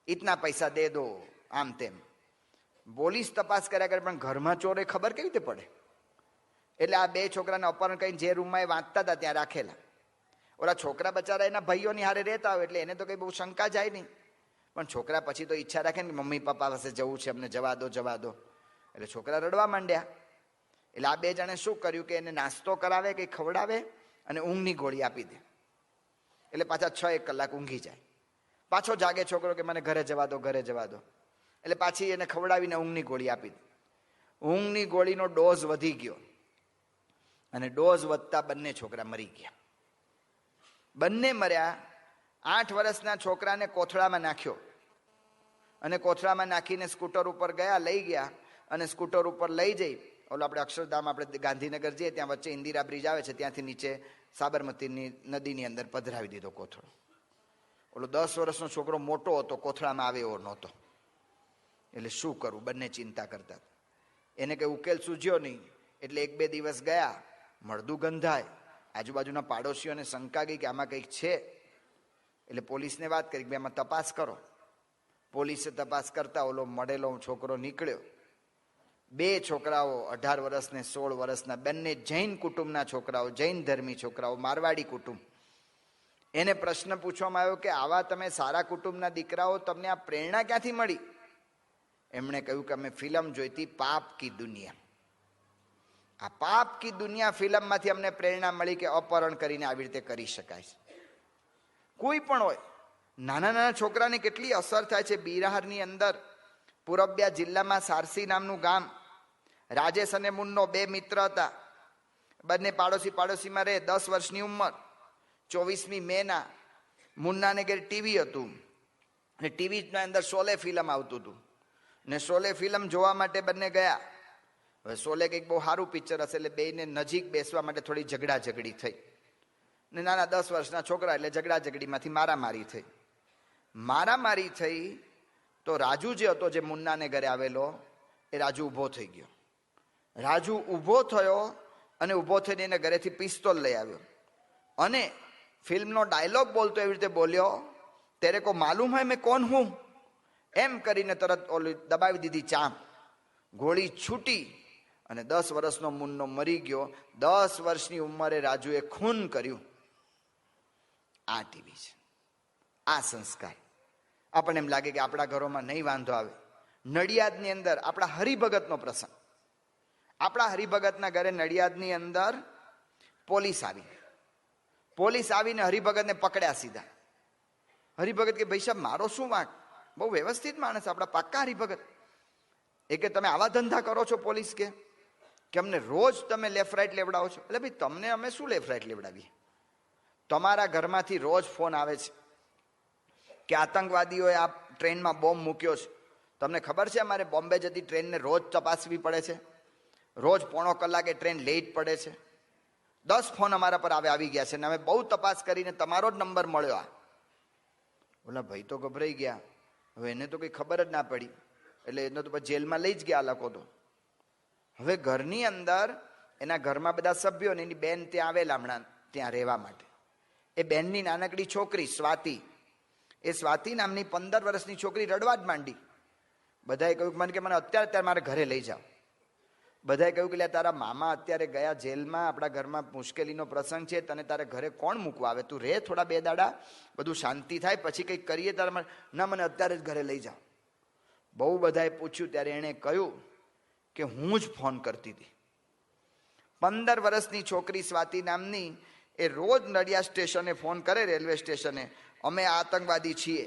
ઇતના પૈસા દે દો, આમ તેમ. પોલીસ તપાસ કર્યા કરે, પણ ઘરમાં ચોરે ખબર કેવી રીતે પડે? એટલે આ 2 છોકરાને અપહરણ કરીને જે રૂમમાં એ વાંચતા હતા ત્યાં રાખેલા. ઓલા છોકરા બચારા એના ભાઈઓની હારે રહેતા હોય એટલે એને તો કંઈ બહુ શંકા જાય નહીં, પણ છોકરા પછી તો ઈચ્છા રાખે ને કે મમ્મી પપ્પા પાસે જવું છે, અમને જવા દો. એટલે છોકરા રડવા માંડ્યા. એટલે આ 2 જણે શું કર્યું કે એને નાસ્તો કરાવે, કંઈ ખવડાવે અને ઊંઘની ગોળી આપી દે. એટલે પાછા 6-1 કલાક ઊંઘી જાય. પાછો જાગે છોકરો કે મને ઘરે જવા દો. એટલે પાછી એને ખવડાવીને ઊંઘની ગોળી આપી દે. ઊંઘની ગોળીનો ડોઝ વધી ગયો, અને ડોઝ વધતા બંને છોકરા મરી ગયા. બંને મર્યા. 8 વર્ષના છોકરાને કોથળામાં નાખ્યો, અને કોથળામાં નાખીને સ્કૂટર ઉપર લઈ ગયા, અને સ્કૂટર ઉપર લઈ જઈ ઓલો આપણે અક્ષરધામ, આપણે ગાંધીનગર જઈએ ત્યાં વચ્ચે ઇન્દિરા બ્રિજ આવે છે, ત્યાંથી નીચે સાબરમતીની નદીની અંદર પધરાવી દીધો કોથળો. ઓલો 10 વર્ષનો છોકરો મોટો હતો, કોથળામાં આવે એવો નહોતો. એટલે શું કરવું, બંને ચિંતા કરતા. એને કંઈ ઉકેલ સૂઝ્યો નહીં. એટલે 1-2 દિવસ ગયા, મળદું ગંધાય. આજુબાજુના પાડોશીઓને શંકા ગઈ કે આમાં કંઈક છે. એટલે પોલીસને વાત કરી કે એમાં તપાસ કરો. પોલીસે તપાસ કરતા ઓલો મળેલો છોકરો નીકળ્યો. 2 છોકરાઓ 18 વર્ષ ને 16 વર્ષના, બંને જૈન કુટુંબના છોકરાઓ, જૈન ધર્મી છોકરાઓ, મારવાડી કુટુંબ. એને પ્રશ્ન પૂછવામાં આવ્યો કે આવા તમે સારા કુટુંબના દીકરાઓ, તમને આ પ્રેરણા ક્યાંથી મળી? એમણે કહ્યું કે અમે ફિલ્મ જોઈતી પાપ કી દુનિયા. આ પાપ કી દુનિયા ફિલ્મમાંથી અમને પ્રેરણા મળી કે અપહરણ કરીને આવી રીતે કરી શકાય છે. કોઈ પણ હોય, નાના છોકરાને કેટલી અસર થાય છે. બિહારની અંદર પૂરબિયા જિલ્લામાં સારસી નામનું ગામ, રાજેશ અને મુન્નો 2 મિત્ર હતા. બંને પાડોશીમાં રહે. 10 વર્ષની ઉંમર. 24મી મેના મુન્નાને ઘેર ટીવી હતું ને ટીવીના અંદર શોલે ફિલ્મ આવતું હતું ને શોલે ફિલ્મ જોવા માટે બંને ગયા. હવે શોલે કંઈક બહુ સારું પિક્ચર હશે એટલે બેયને નજીક બેસવા માટે થોડી ઝઘડા ઝઘડી થઈ ને નાના 10 વર્ષના છોકરા એટલે ઝઘડા ઝઘડીમાંથી મારામારી થઈ. તો રાજુ જે હતો, જે મુન્નાને ઘરે આવેલો, એ રાજુ ઊભો થઈ ગયો. રાજુ ઊભો થયો અને ઊભો થઈને એને ઘરેથી પિસ્તોલ લઈ આવ્યો અને ફિલ્મનો ડાયલોગ બોલતો એવી રીતે બોલ્યો, તેરે કો માલુમ હૈ મેં કોણ હું, એમ કરીને તરત ઓલી દબાવી દીધી ચાંપ. ગોળી છૂટી અને 10 વર્ષનો મુન્નો મરી ગયો. 10 વર્ષની ઉંમરે રાજુએ ખૂન કર્યું. આ ટીવી છે, આ સંસ્કાર. આપણને એમ લાગે કે આપણા ઘરોમાં નહીં વાંધો આવે. નડિયાદની અંદર આપણા હરિભગતનો પ્રસંગ, આપણા હરિભગતના ઘરે નડિયાદની અંદર પોલીસ આવીને હરિભગતને પકડ્યા સીધા. હરિભગત કે ભાઈ સાહેબ મારો શું વાંક, બહુ વ્યવસ્થિત માણસ, આપણા પાક્કા હરિભગત. એ કે તમે આવા ધંધા કરો છો પોલીસ કે અમને રોજ તમે લેફ્ટ રાઈટ લેવડાવો છો. એટલે ભાઈ તમને અમે શું લેફ્ટ રાઈટ લેવડાવીએ? તમારા ઘરમાંથી રોજ ફોન આવે છે કે આતંકવાદીઓએ આ ટ્રેનમાં બોમ્બ મૂક્યો છે. તમને ખબર છે અમારે બોમ્બે જતી ટ્રેનને રોજ તપાસવી પડે છે, રોજ પોણો કલાકે ટ્રેન લેટ પડે છે. 10 ફોન અમારા પર આવી ગયા છે ને અમે બહુ તપાસ કરીને તમારો જ નંબર મળ્યો. આ ઓલા ભાઈ તો ગભરાઈ ગયા. હવે એને તો કંઈ ખબર જ ના પડી એટલે એને તો જેલમાં લઈ જ ગયા લોકો તો. હવે ઘરની અંદર એના ઘરમાં બધા સભ્યો ને એની બેન ત્યાં આવેલા હમણાં ત્યાં રહેવા માટે. એ બેનની નાનકડી છોકરી સ્વાતિ, એ સ્વાતિ નામની 15 વર્ષની છોકરી રડવા જ માંડી. બધાએ કહ્યું કે મને અત્યારે મારે ઘરે લઈ જાઓ. બધાએ કહ્યું કે તારા મામા અત્યારે ગયા જેલમાં, આપણા ઘરમાં મુશ્કેલીનો પ્રસંગ છે, તને તારે ઘરે કોણ મૂકવા આવે, તું રે થોડા 2 દાડા, બધું શાંતિ થાય પછી કંઈક કરીએ. તારા ના, મને અત્યારે જ ઘરે લઈ જાઓ. બહુ બધાએ પૂછ્યું ત્યારે એણે કહ્યું કે હું જ ફોન કરતી હતી. 15 વર્ષની છોકરી સ્વાતિ નામની એ રોજ નડિયાદ સ્ટેશને ફોન કરે, રેલવે સ્ટેશને, અમે આતંકવાદી છીએ,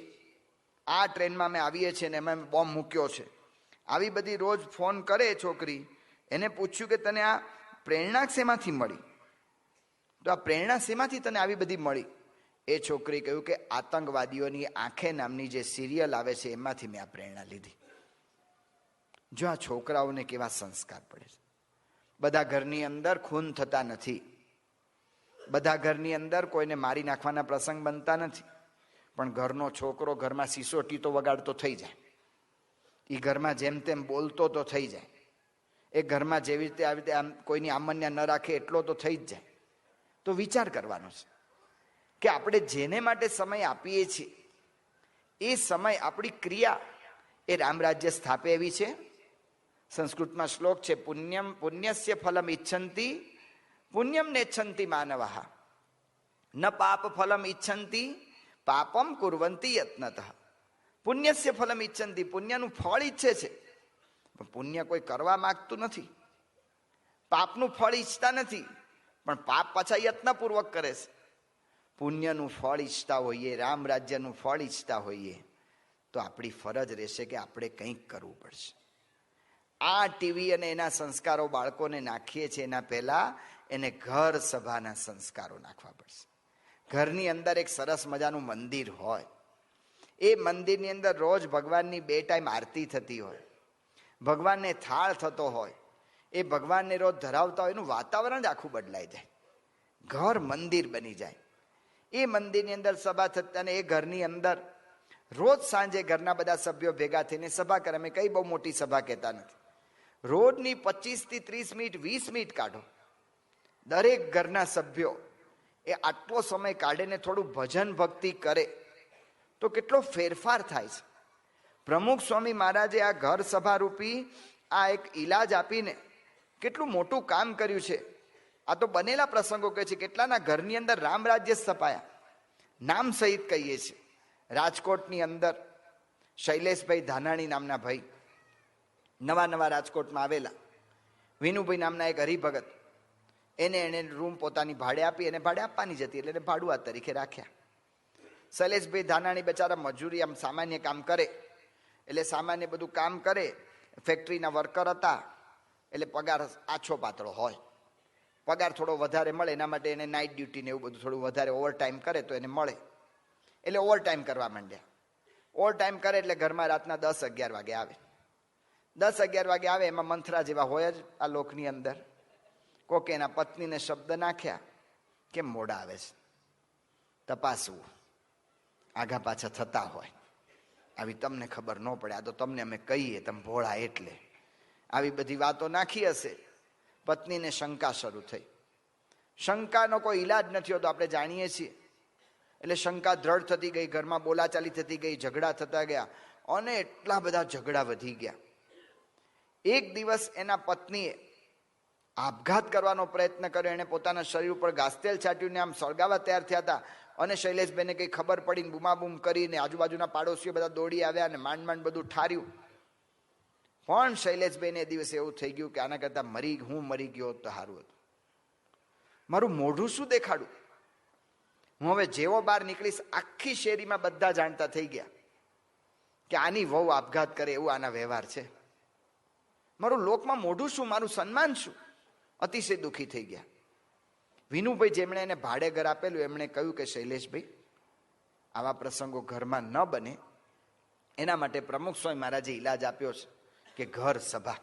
આ ટ્રેનમાં અમે આવીએ છીએ ને અમે બોમ્બ મૂક્યો છે. આવી બધી રોજ ફોન કરે છોકરી. એને પૂછ્યું કે તને આ પ્રેરણા શેમાંથી મળી, તો આ પ્રેરણા શેમાંથી તને આવી બધી મળી? એ છોકરી કહ્યું કે આતંકવાદીઓની આંખે નામની જે સિરિયલ આવે છે એમાંથી મેં આ પ્રેરણા લીધી. જો આ છોકરાઓને કેવા સંસ્કાર પડે છે. બધા ઘરની અંદર ખૂન થતા નથી, બધા ઘરની અંદર કોઈને મારી નાખવાના પ્રસંગ બનતા નથી, પણ ઘરનો છોકરો ઘરમાં સિસોટી તો વગાડતો થઈ જાય, એ ઘરમાં જેમ તેમ બોલતો તો થઈ જાય, એ ઘરમાં જેવી રીતે આવી રીતે આમ કોઈની આમન્યા ન રાખે એટલો તો થઈ જ જાય. તો વિચાર કરવાનો છે કે આપણે જેને માટે સમય આપીએ છીએ એ સમય, આપણી ક્રિયા એ રામ રાજ્ય સ્થાપે એવી છે. સંસ્કૃતમાં શ્લોક છે, પુણ્યસ્ય ફલમ ઈચ્છંતિ પુણ્યમ નેચ્છંતિ માનવાહ ન પાપ ફલમ ઈચ્છંતિ પાપમ કુર્વંતી યત્નતઃ. પુણ્યસ્ય ફલમ ઈચ્છંતિ, પુણ્યનું ફળ ઈચ્છે છે પણ પુણ્ય કોઈ કરવા માંગતું નથી. પાપનું ફળ ઈચ્છતા નથી પણ પાપ પાછા યત્નપૂર્વક કરે છે. પુણ્યનું ફળ ઈચ્છતા હોઈએ, રામ રાજ્યનું ફળ ઈચ્છતા હોઈએ તો આપણી ફરજ રહેશે કે આપણે કંઈક કરવું પડશે. આ ટીવી અને એના સંસ્કારો બાળકોને નાખીએ છીએ એના પહેલા એને ઘર સભાના સંસ્કારો નાખવા પડશે. ઘરની અંદર એક સરસ મજાનું મંદિર હોય, એ મંદિરની અંદર રોજ ભગવાનની 2 ટાઈમ આરતી થતી હોય, ભગવાનને થાળ થતો હોય, એ ભગવાનને રોજ ધરાવતા હોય, એનું વાતાવરણ જ આખું બદલાઈ જાય, ઘર મંદિર બની જાય. એ મંદિરની અંદર સભા થતી અને એ ઘરની અંદર રોજ સાંજે ઘરના બધા સભ્યો ભેગા થઈને સભા કરે. અમે કઈ બહુ મોટી સભા કહેતા નથી, રોજની 25 થી 30 મિનિટ 20 મિનિટ કાઢો. દરેક ઘરના સભ્યો એ આટલો સમય કાઢીને થોડું ભજન ભક્તિ કરે તો કેટલો ફેરફાર થાય છે. પ્રમુખ સ્વામી મહારાજે આ ઘર સભા રૂપી આ એક ઈલાજ આપીને કેટલું મોટું કામ કર્યું છે. આ તો બનેલા પ્રસંગો કહે છે, કેટલાના ઘરની અંદર રામ રાજ્ય સ્થપાયા. નામ સહિત કહીએ છીએ. રાજકોટની અંદર શૈલેષભાઈ ધાનાણી નામના ભાઈ નવા રાજકોટમાં આવેલા, વિનુભાઈ નામના એક હરિભગત, એને રૂમ પોતાની ભાડે આપી, એને ભાડે આપવાની જતી એટલે એને ભાડુઆત તરીકે રાખ્યા. શૈલેષભાઈ ધાનાણી બચારા મજૂરી આમ સામાન્ય કામ કરે એટલે સામાન્ય બધું કામ કરે, ફેક્ટરીના વર્કર હતા એટલે પગાર આછો પાતળો હોય, પગાર થોડો વધારે મળે એના માટે એને નાઇટ ડ્યુટી ને એવું બધું થોડું વધારે ઓવરટાઈમ કરે તો એને મળે. એટલે ઓવર ટાઈમ કરવા માંડ્યા. ઓવર ટાઈમ કરે એટલે ઘરમાં રાતના 10-11 વાગે આવે. 10-11 વાગે આવે એમાં મંથરા જેવા હોય જ આ લોકની અંદર. કોકે એના પત્નીને શબ્દ નાખ્યા, કેમ મોડા આવે છે, તપાસવું, આઘા પાછા થતા હોય, આવી તમને ખબર ન પડે, આ તો તમને અમે કહીએ, તમે ભોળા એટલે, આવી બધી વાતો નાખી હશે. પત્નીને શંકા શરૂ થઈ. શંકાનો કોઈ ઈલાજ નથી હોતો, આપણે જાણીએ છીએ. એટલે શંકા દ્રઢ થતી ગઈ, ઘરમાં બોલાચાલી થતી ગઈ, ઝઘડા થતા ગયા અને એટલા બધા ઝઘડા વધી ગયા. એક દિવસ એના પત્નીએ આપઘાત કરવાનો પ્રયત્ન કર્યો. એણે પોતાના શરીર ઉપર ઘાસતેલ છાંટ્યું ને આમ સળગાવવા તૈયાર થયા હતા. અને શૈલેષભાઈને કંઈ ખબર પડીને બૂમાબૂમ કરીને આજુબાજુના પાડોશીઓ બધા દોડી આવ્યા અને માંડ માંડ બધું ઠાર્યું. પણ શૈલેષભાઈને એ દિવસે એવું થઈ ગયું કે આના કરતાં હું મરી ગયો તો સારું હતું. મારું મોઢું શું દેખાડું? હું હવે જેવો બહાર નીકળીશ આખી શેરીમાં બધા જાણતા થઈ ગયા કે આની વહુ આપઘાત કરે એવું આના વ્યવહાર છે. મારું લોકમાં મોઢું શું, મારું સન્માન શું? અતિશય દુઃખી થઈ ગયા. વિનુભાઈ જેમણે એને ભાડે ઘર આપેલું એમણે કહ્યું કે શૈલેષભાઈ, આવા પ્રસંગો ઘરમાં ન બને એના માટે પ્રમુખ સ્વામી મહારાજે ઈલાજ આપ્યો છે કે ઘર સભા.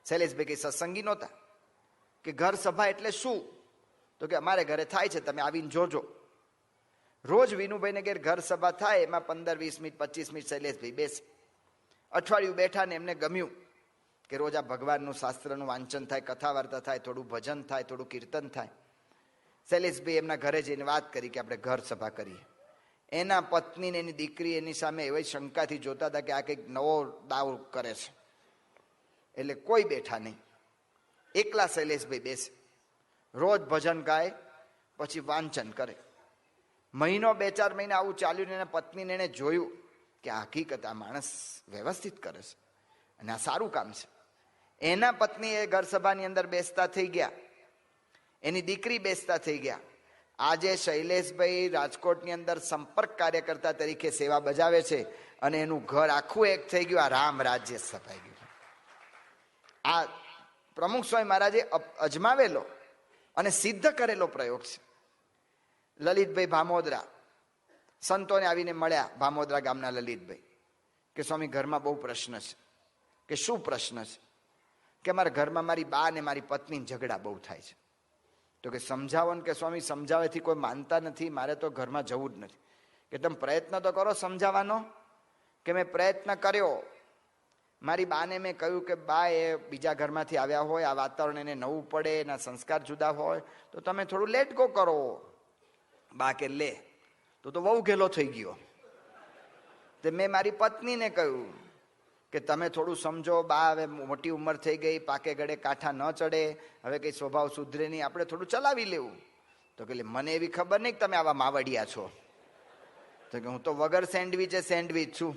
શૈલેષભાઈ કઈ સત્સંગી નહોતા. કે ઘર સભા એટલે શું? તો કે અમારે ઘરે થાય છે, તમે આવીને જોજો. રોજ વિનુભાઈને ઘેર ઘર સભા થાય, એમાં 15-20 મિનિટ 25 મિનિટ શૈલેષભાઈ બેસે. અઠવાડિયું બેઠા ને એમને ગમ્યું કે રોજ આ ભગવાનનું શાસ્ત્રનું વાંચન થાય, કથા વાર્તા થાય, થોડું ભજન થાય, થોડું કીર્તન થાય. શૈલેષભાઈ એમના ઘરે જઈને વાત કરી કે આપણે ઘર સભા કરીએ. એના પત્નીને એની દીકરી એની સામે એવી શંકાથી જોતા હતા કે આ કંઈક નવો દાવ કરે છે. એટલે કોઈ બેઠા નહીં, એકલા શૈલેષભાઈ બેસે. રોજ ભજન ગાય, પછી વાંચન કરે. મહિનો 2-4 મહિના આવું ચાલ્યું ને એના પત્નીને એને જોયું કે હકીકત આ માણસ વ્યવસ્થિત કરે છે અને આ સારું કામ છે. એના પત્ની એ ઘર સભાની અંદર બેસતા થઈ ગયા, એની દીકરી બેસતા થઈ ગયા. આજે શૈલેષભાઈ રાજકોટની અંદર સંપર્ક કાર્યકર્તા તરીકે સેવા બજાવે છે અને એનું ઘર આખું એક થઈ ગયું. આ રામ રાજ્ય સ્થપાઈ ગયું. આ પ્રમુખ સ્વામી મહારાજે અજમાવેલો અને સિદ્ધ કરેલો પ્રયોગ છે. લલિતભાઈ ભામોદરા સંતોને આવીને મળ્યા, ભામોદરા ગામના લલિતભાઈ, કે સ્વામી ઘરમાં બહુ પ્રશ્ન છે. કે શું પ્રશ્ન છે? કે મારા ઘરમાં મારી બા ને મારી પત્ની ઝઘડા બહુ થાય છે. તો કે સમજાવો ને. કે સ્વામી સમજાવેથી કોઈ માનતા નથી, મારે તો ઘરમાં જવું જ નથી. કે તમે પ્રયત્ન તો કરો સમજાવવાનો. કે મેં પ્રયત્ન કર્યો. મારી બાને મેં કહ્યું કે બા એ બીજા ઘરમાંથી આવ્યા હોય, આ વાતાવરણ એને નવું પડે, એના સંસ્કાર જુદા હોય, તો તમે થોડું લેટ ગો કરો. બા કે લે, તો બહુ ઘેલો થઈ ગયો. તે મેં મારી પત્નીને કહ્યું કે તમે થોડું સમજો, બા હવે મોટી ઉંમર થઈ ગઈ, પાકે ગળે કાંઠા ન ચડે, હવે કંઈ સ્વભાવ સુધરે નહીં, આપણે થોડું ચલાવી લેવું. તો કે મને એવી ખબર નહીં કે તમે આવા માવડિયા છો. તો કે હું તો વગર સેન્ડવિચે સેન્ડવિચ છું,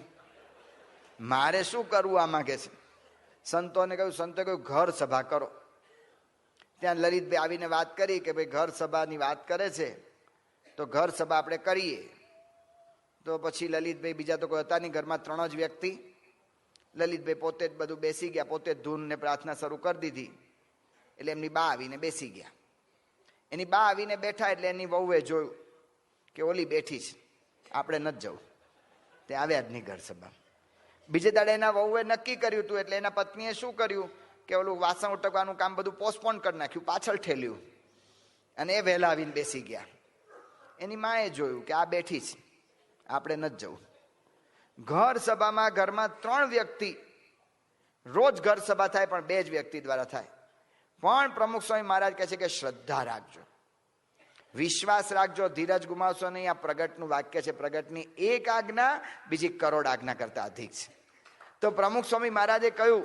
મારે શું કરવું આમાં? કે છે સંતોને કહ્યું. સંતોએ કહ્યું ઘર સભા કરો. ત્યાં લલિતભાઈ આવીને વાત કરી કે ભાઈ ઘર સભાની વાત કરે છે તો ઘર સભા આપણે કરીએ. તો પછી લલિતભાઈ, બીજા તો કોઈ હતા નહીં ઘરમાં, 3 જ વ્યક્તિ. લલિતભાઈ પોતે જ બધું બેસી ગયા, પોતે જ ધૂન ને પ્રાર્થના શરૂ કરી દીધી. એટલે એમની બા આવીને બેસી ગયા. એની બા આવીને બેઠા એટલે એની વહુએ જોયું કે ઓલી બેઠી છે, આપણે નથી જવું. તે આવ્યા જ નહીં ઘર સભા. બીજે દાડે એના વહુએ નક્કી કર્યું હતું, એટલે એના પત્નીએ શું કર્યું કે ઓલું વાસણ ઉટકવાનું કામ બધું પોસ્ટપોન કરી નાખ્યું, પાછળ ઠેલ્યું, અને એ વહેલા આવીને બેસી ગયા. એની માએ જોયું કે આ બેઠી છે, આપણે નથી જવું. ઘર સભામાં ઘરમાં 3 વ્યક્તિ, રોજ ઘર સભા થાય પણ 2 જ વ્યક્તિ દ્વારા થાય. પણ પ્રમુખ સ્વામી મહારાજ કહે છે કે શ્રદ્ધા રાખજો, વિશ્વાસ રાખજો, ધીરજ ગુમાવશો નહીં. આ પ્રગટનું વાક્ય છે. પ્રગટની 1 આજ્ઞા બીજી કરોડ આજ્ઞા કરતા અધિક છે. તો પ્રમુખ સ્વામી મહારાજે કહ્યું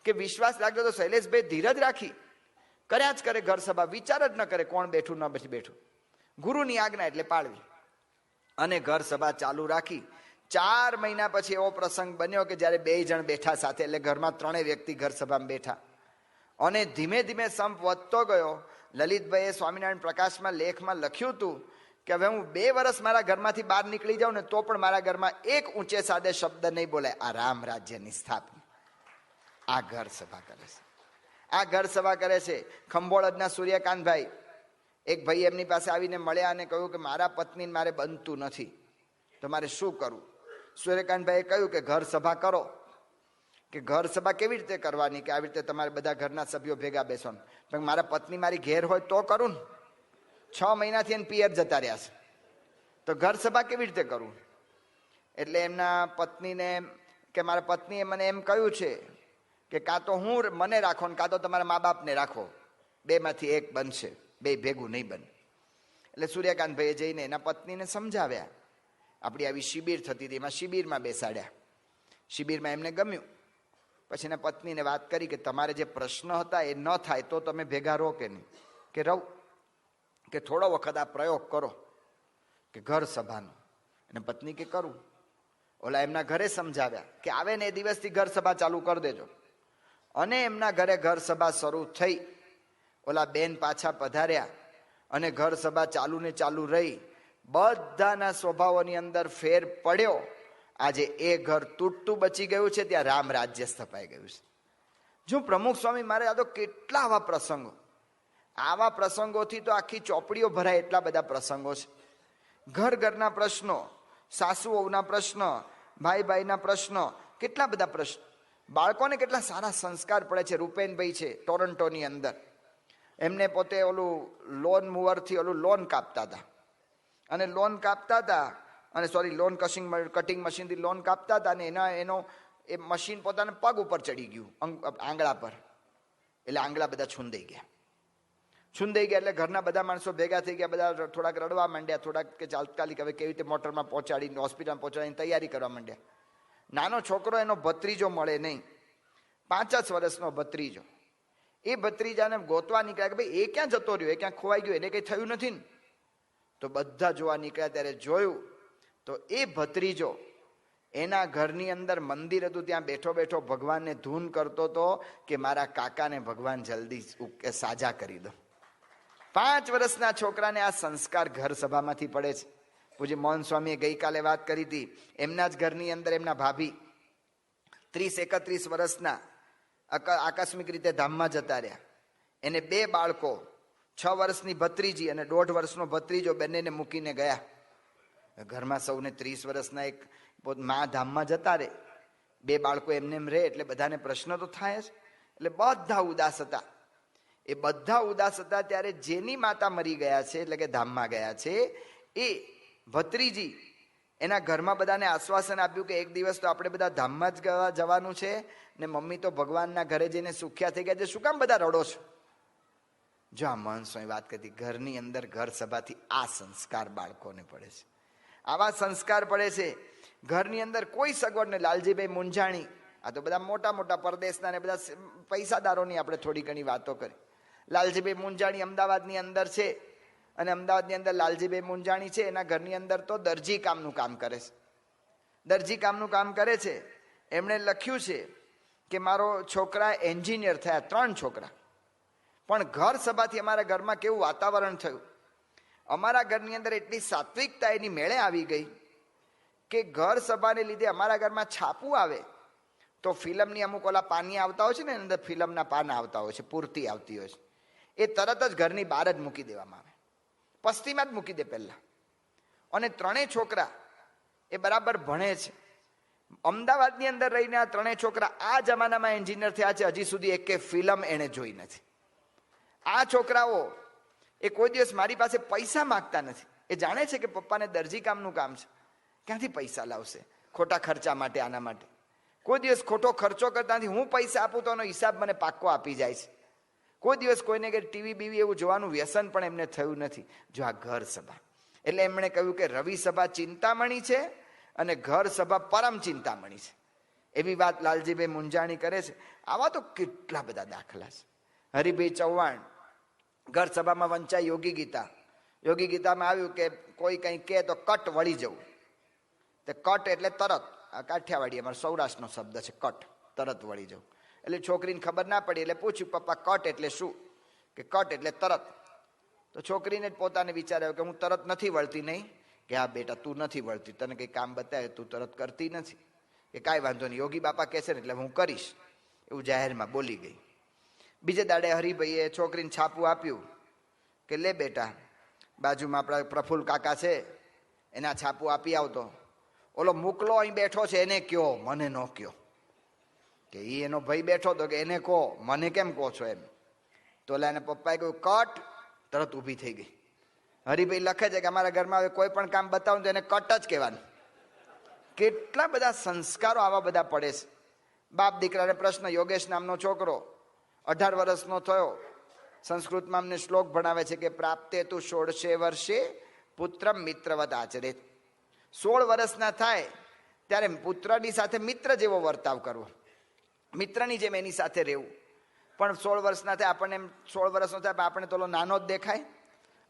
કે વિશ્વાસ રાખજો. તો શૈલેષભાઈ ધીરજ રાખી, કર્યા જ કરે ઘર સભા, વિચાર જ ન કરે કોણ બેઠું ન બેઠું. ગુરુની આજ્ઞા એટલે પાળવી, અને ઘર સભા ચાલુ રાખી. 4 મહિના પછી એવો પ્રસંગ બન્યો કે જ્યારે 2 જણ બેઠા સાથે, એટલે ઘરમાં 3 વ્યક્તિ ઘર સભામાં બેઠા, અને ધીમે ધીમે સંપ વધતો ગયો. લલિતભાઈએ સ્વામિનારાયણ પ્રકાશમાં લેખમાં લખ્યું હતું કે હવે હું 2 વર્ષ મારા ઘરમાંથી બહાર નીકળી જાઉં ને તો પણ મારા ઘરમાં એક ઊંચે સાદે શબ્દ નહીં બોલાય. આ રામ રાજ્યની સ્થાપના આ ઘર સભા કરે છે. આ ઘર સભા કરે છે. ખંભોળજના સૂર્યકાંતભાઈ, એક ભાઈ એમની પાસે આવીને મળ્યા અને કહ્યું કે મારા પત્નીને મારે બનતું નથી, તમારે શું કરવું? સૂર્યકાંતભાઈએ કહ્યું કે ઘર સભા કરો. કે ઘર સભા કેવી રીતે કરવાની? કે આવી રીતે તમારે બધા ઘરના સભ્યો ભેગા બેસવાનું. પણ મારા પત્ની મારી ઘેર હોય તો કરું ને. 6 મહિનાથી એને પિયર જતા રહ્યા છે, તો ઘર સભા કેવી રીતે કરવું? એટલે એમના પત્નીને કે મારા પત્નીએ મને એમ કહ્યું છે કે કાં તો હું મને રાખો ને કાં તો તમારા મા બાપને રાખો, 2 માંથી એક બનશે, 2 ભેગું નહીં બને. એટલે સૂર્યકાંતભાઈએ જઈને એના પત્નીને સમજાવ્યા. આપણી આવી શિબિર થતી હતી, એમાં શિબિરમાં બેસાડ્યા. શિબિરમાં એમને ગમ્યું. પછી એના પત્નીને વાત કરી કે તમારે જે પ્રશ્ન હતા એ ન થાય તો તમે ભેગા રહો કે નહીં? કે રહો. કે થોડો વખત આ પ્રયોગ કરો કે ઘર સભાનો. અને પત્ની કે કરું. ઓલા એમના ઘરે સમજાવ્યા કે આવે ને એ દિવસથી ઘર સભા ચાલુ કરી દેજો. અને એમના ઘરે ઘર સભા શરૂ થઈ. ઓલા બેન પાછા પધાર્યા અને ઘર સભા ચાલુ ને ચાલુ રહી. બધાના સ્વભાવોની અંદર ફેર પડ્યો. આજે એ ઘર તૂટતું બચી ગયું છે, ત્યાં રામ રાજ્ય સ્થપાઈ ગયું છે. જો પ્રમુખ સ્વામી મારે આ તો કેટલા આવા પ્રસંગોથી તો આખી ચોપડીઓ ભરાય એટલા બધા પ્રસંગો છે. ઘરના પ્રશ્નો, સાસુ વહુના પ્રશ્ન, ભાઈ ભાઈના પ્રશ્નો, કેટલા બધા પ્રશ્ન. બાળકોને કેટલા સારા સંસ્કાર પડે છે. રૂપેનભાઈ છે ટોરન્ટોની અંદર, એમને પોતે ઓલું લોન મૂવરથી ઓલું લોન કાપતા હતા. અને લોન કાપતા હતા અને લોન કટિંગ મશીનથી લોન કાપતા હતા અને એનો એ મશીન પોતાના પગ ઉપર ચડી ગયું, આંગળા પર. એટલે આંગળા બધા છૂંદાઈ ગયા. એટલે ઘરના બધા માણસો ભેગા થઈ ગયા. બધા થોડાક રડવા માંડ્યા, થોડાક કે તાત્કાલિક હવે કેવી રીતે મોટરમાં પહોંચાડીને હોસ્પિટલમાં પહોંચાડીને તૈયારી કરવા માંડ્યા. નાનો છોકરો એનો ભત્રીજો મળે નહીં, 5 જ વર્ષનો ભત્રીજો. એ ભત્રીજાને ગોતવા નીકળ્યા કે ભાઈ એ ક્યાં જતો રહ્યો, એ ક્યાં ખોવાઈ ગયો, એને કંઈ થયું નથી ને? તો બધા જોવા નીકળ્યા. ત્યારે જોયું તો એ ભત્રીજો એના ઘરની અંદર મંદિર હતું, ત્યાં બેઠો બેઠો ભગવાનને ધૂન કરતો હતો કે મારા કાકાને ભગવાન જલ્દી સાજા કરી દો. 5 વર્ષના છોકરાને આ સંસ્કાર ઘર સભામાંથી પડે છે. પૂજ્ય મોહન સ્વામીએ ગઈકાલે વાત કરી હતી. એમના જ ઘરની અંદર એમના ભાભી 30-31 વર્ષના આકસ્મિક રીતે ધામમાં જતા રહ્યા. એને 2 બાળકો, 6 વર્ષની ભત્રીજી અને 1.5 વર્ષનો ભત્રીજો, બંનેને મૂકીને ગયા. ઘરમાં સૌને 30 વર્ષના એક મા ધામમાં જતા રહે, 2 બાળકો એમને એમ રહે એટલે બધાને પ્રશ્ન તો થાય જ. એટલે બધા ઉદાસ હતા. એ બધા ઉદાસ હતા ત્યારે જેની માતા મરી ગયા છે, એટલે કે ધામમાં ગયા છે, એ ભત્રીજી એના ઘરમાં બધાને આશ્વાસન આપ્યું કે એક દિવસ તો આપણે બધા ધામમાં જ જવાનું છે ને મમ્મી તો ભગવાનના ઘરે જઈને સુખ્યા થઈ ગયા છે, શું કામ બધા રડો છો? જો આ મહંસોએ વાત કરી, ઘરની અંદર ઘર સભાથી આ સંસ્કાર બાળકોને પડે છે. આવા સંસ્કાર પડે છે. ઘરની અંદર કોઈ સગવડ ને. લાલજીભાઈ મુંજાણી, આ તો બધા મોટા મોટા પરદેશના ને બધા પૈસાદારોની આપણે થોડી ઘણી વાતો કરી. લાલજીભાઈ મુંજાણી અમદાવાદની અંદર છે અને અમદાવાદની અંદર લાલજીભાઈ મુંજાણી છે, એના ઘરની અંદર તો દરજી કામનું કામ કરે છે. દરજી કામનું કામ કરે છે. એમણે લખ્યું છે કે મારો છોકરા એન્જિનિયર થયા, 3 છોકરા. પણ ઘર સભાથી અમારા ઘરમાં કેવું વાતાવરણ થયું. અમારા ઘરની અંદર એટલી સાત્વિકતા એની મેળે આવી ગઈ કે ઘર સભાને લીધે અમારા ઘરમાં છાપું આવે તો ફિલ્મની અમુક ઓલા પાની આવતા હોય છે ને, અંદર ફિલ્મના પાના આવતા હોય છે, પૂર્તિ આવતી હોય છે, એ તરત જ ઘરની બહાર જ મૂકી દેવામાં આવે, પસ્તીમાં જ મૂકી દે પહેલા. અને 3 છોકરા એ બરાબર ભણે છે. અમદાવાદની અંદર રહીને આ 3 છોકરા આ જમાનામાં એન્જિનિયર થયા છે. હજી સુધી એક ફિલ્મ એને જોઈ નથી. આ છોકરાઓ એ કોઈ દિવસ મારી પાસે પૈસા માગતા નથી. એ જાણે છે કે પપ્પાને દરજી કામનું કામ છે, ક્યાંથી પૈસા લાવશે ખોટા ખર્ચા માટે, આના માટે. કોઈ દિવસ ખોટો ખર્ચો કરતા નથી. હું પૈસા આપું તો એનો હિસાબ મને પાક્કો આપી જાય છે. કોઈ દિવસ કોઈને કે ટીવી બીવી એવું જોવાનું વ્યસન પણ એમને થયું નથી. જો આ ઘર સભા, એટલે એમણે કહ્યું કે રવિ સભા ચિંતામણી છે અને ઘર સભા પરમ ચિંતામણી છે. એવી વાત લાલજીભાઈ મુંજાણી કરે છે. આવા તો કેટલા બધા દાખલા છે. હરિભાઈ ચૌહાણ, ઘર સભામાં વંચાય યોગી ગીતા. યોગી ગીતામાં આવ્યું કે કોઈ કંઈ કહે તો કટ વળી જવું. તો કટ એટલે તરત, આ કાઠિયાવાડી અમારો સૌરાષ્ટ્રનો શબ્દ છે કટ, તરત વળી જવું. એટલે છોકરીને ખબર ના પડી એટલે પૂછ્યું, પપ્પા કટ એટલે શું? કે કટ એટલે તરત. તો છોકરીને જ પોતાને વિચાર આવ્યો કે હું તરત નથી વળતી. નહીં કે હા બેટા તું નથી વળતી, તને કંઈ કામ બતાવે તું તરત કરતી નથી. કે કાંઈ વાંધો નહીં, યોગી બાપા કહેશે ને એટલે હું કરીશ, એવું જાહેરમાં બોલી ગઈ. બીજે દાડે હરિભાઈએ છોકરીને છાપું આપ્યું કે લે બેટા, બાજુમાં આપણા પ્રફુલ્લ કાકા છે, એના છાપું આપી આવતો. ઓલો મોકલો અહીં બેઠો છે એને કયો, મને ન કયો. કે એ એનો ભાઈ બેઠો તો કે એને કહો, મને કેમ કહો છો એમ. તો ઓલા એના પપ્પાએ કહ્યું કટ, તરત ઊભી થઈ ગઈ. હરિભાઈ લખે છે કે અમારા ઘરમાં હવે કોઈ પણ કામ બતાવું તો એને કટ જ કહેવાનું. કેટલા બધા સંસ્કારો આવા બધા પડે છે. બાપ દીકરાને પ્રશ્ન, યોગેશ નામનો છોકરો 18 વર્ષનો થયો, સંસ્કૃતમાં અમને શ્લોક ભણાવે છે કે પ્રાપ્તે તું 16 વર્ષે પુત્ર મિત્રવત આચરે. 16 વર્ષના થાય ત્યારે પુત્રની સાથે મિત્ર જેવો વર્તાવ કરવો, મિત્રની જેમ એની સાથે રહેવું. પણ 16 વર્ષના થાય આપણને એમ 16 વર્ષનો થાય આપણે તો ઓલો નાનો જ દેખાય.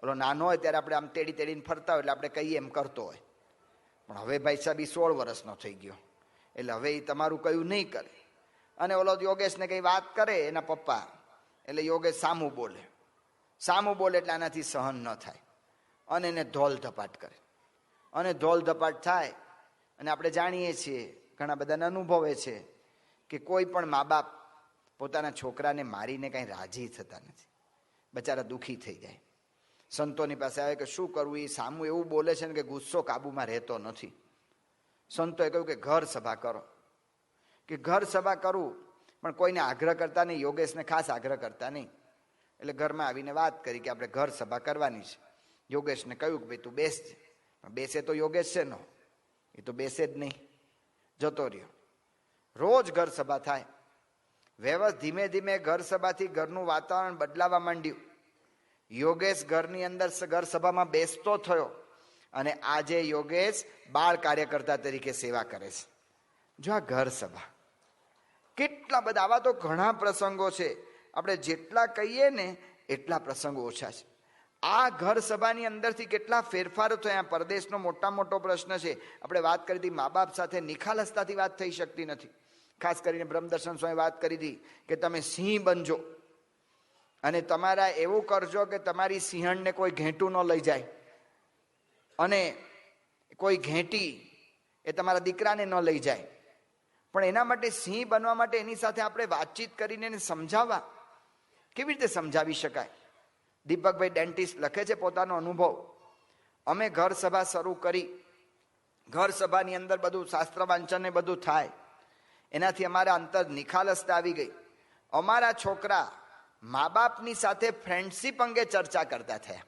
ઓલો નાનો હોય ત્યારે આપણે આમ તેડી તેડીને ફરતા હોય એટલે આપણે કહીએ એમ કરતો હોય. પણ હવે ભાઈ સાહેબ 16 વર્ષનો થઈ ગયો એટલે હવે એ તમારું કયું નહીં કરે. અને ઓલો યોગેશને કંઈ વાત કરે એના પપ્પા, એટલે યોગેશ સામું બોલે એટલે આનાથી સહન ન થાય અને એને ધોલ ધપાટ કરે. અને ધોલ ધપાટ થાય અને આપણે જાણીએ છીએ, ઘણા બધાને અનુભવે છે કે કોઈ પણ મા બાપ પોતાના છોકરાને મારીને કાંઈ રાજી થતા નથી, બચારા દુઃખી થઈ જાય. સંતોની પાસે આવે કે શું કરવું, એ સામું એવું બોલે છે ને કે ગુસ્સો કાબુમાં રહેતો નથી. સંતોએ કહ્યું કે ઘર સભા કરો, કે ઘર સભા કરવું, પણ કોઈને આગ્રહ કરતા નહીં, યોગેશને ખાસ આગ્રહ કરતા નહીં. એટલે ઘરમાં આવીને વાત કરી કે આપણે ઘર સભા કરવાની છે. યોગેશને કહ્યું કે ભાઈ તું બેસજે. પણ બેસે તો યોગેશ છે નો, એ તો બેસે જ નહીં, જતો રહ્યો. રોજ ઘર સભા થાય. ધીમે ધીમે ઘર સભાથી ઘરનું વાતાવરણ બદલાવા માંડ્યું. યોગેશ ઘરની અંદર ઘર સભામાં બેસતો થયો અને આજે યોગેશ બાળ કાર્યકર્તા તરીકે સેવા કરે છે. જો આ ઘર સભા, કેટલા બધા આવા તો ઘણા પ્રસંગો છે. આપણે જેટલા કહીએ ને એટલા પ્રસંગો ઓછા છે. આ ઘર સભાની અંદરથી કેટલા ફેરફારો થયા. પરદેશનો મોટો પ્રશ્ન છે. આપણે વાત કરી હતી મા બાપ સાથે નિખાલસતાથી વાત થઈ શકતી નથી. ખાસ કરીને બ્રહ્મદર્શન સ્વામી વાત કરી હતી કે તમે સિંહ બનજો અને તમારા એવું કરજો કે તમારી સિંહણને કોઈ ઘેંટું ન લઈ જાય, અને કોઈ ઘેંટી એ તમારા દીકરાને ન લઈ જાય. પણ એના માટે સિંહ બનવા માટે એની સાથે આપણે વાતચીત કરીને એને સમજાવવા. કેવી રીતે સમજાવી શકાય? દીપકભાઈ ડેન્ટિસ્ટ લખે છે પોતાનો અનુભવ. અમે ઘર સભા શરૂ કરી, ઘર સભાની અંદર બધું શાસ્ત્ર વાંચન ને બધું થાય, એનાથી અમારા અંતર નિખાલસતા આવી ગઈ. અમારા છોકરા મા બાપની સાથે ફ્રેન્ડશીપ અંગે ચર્ચા કરતા થયા.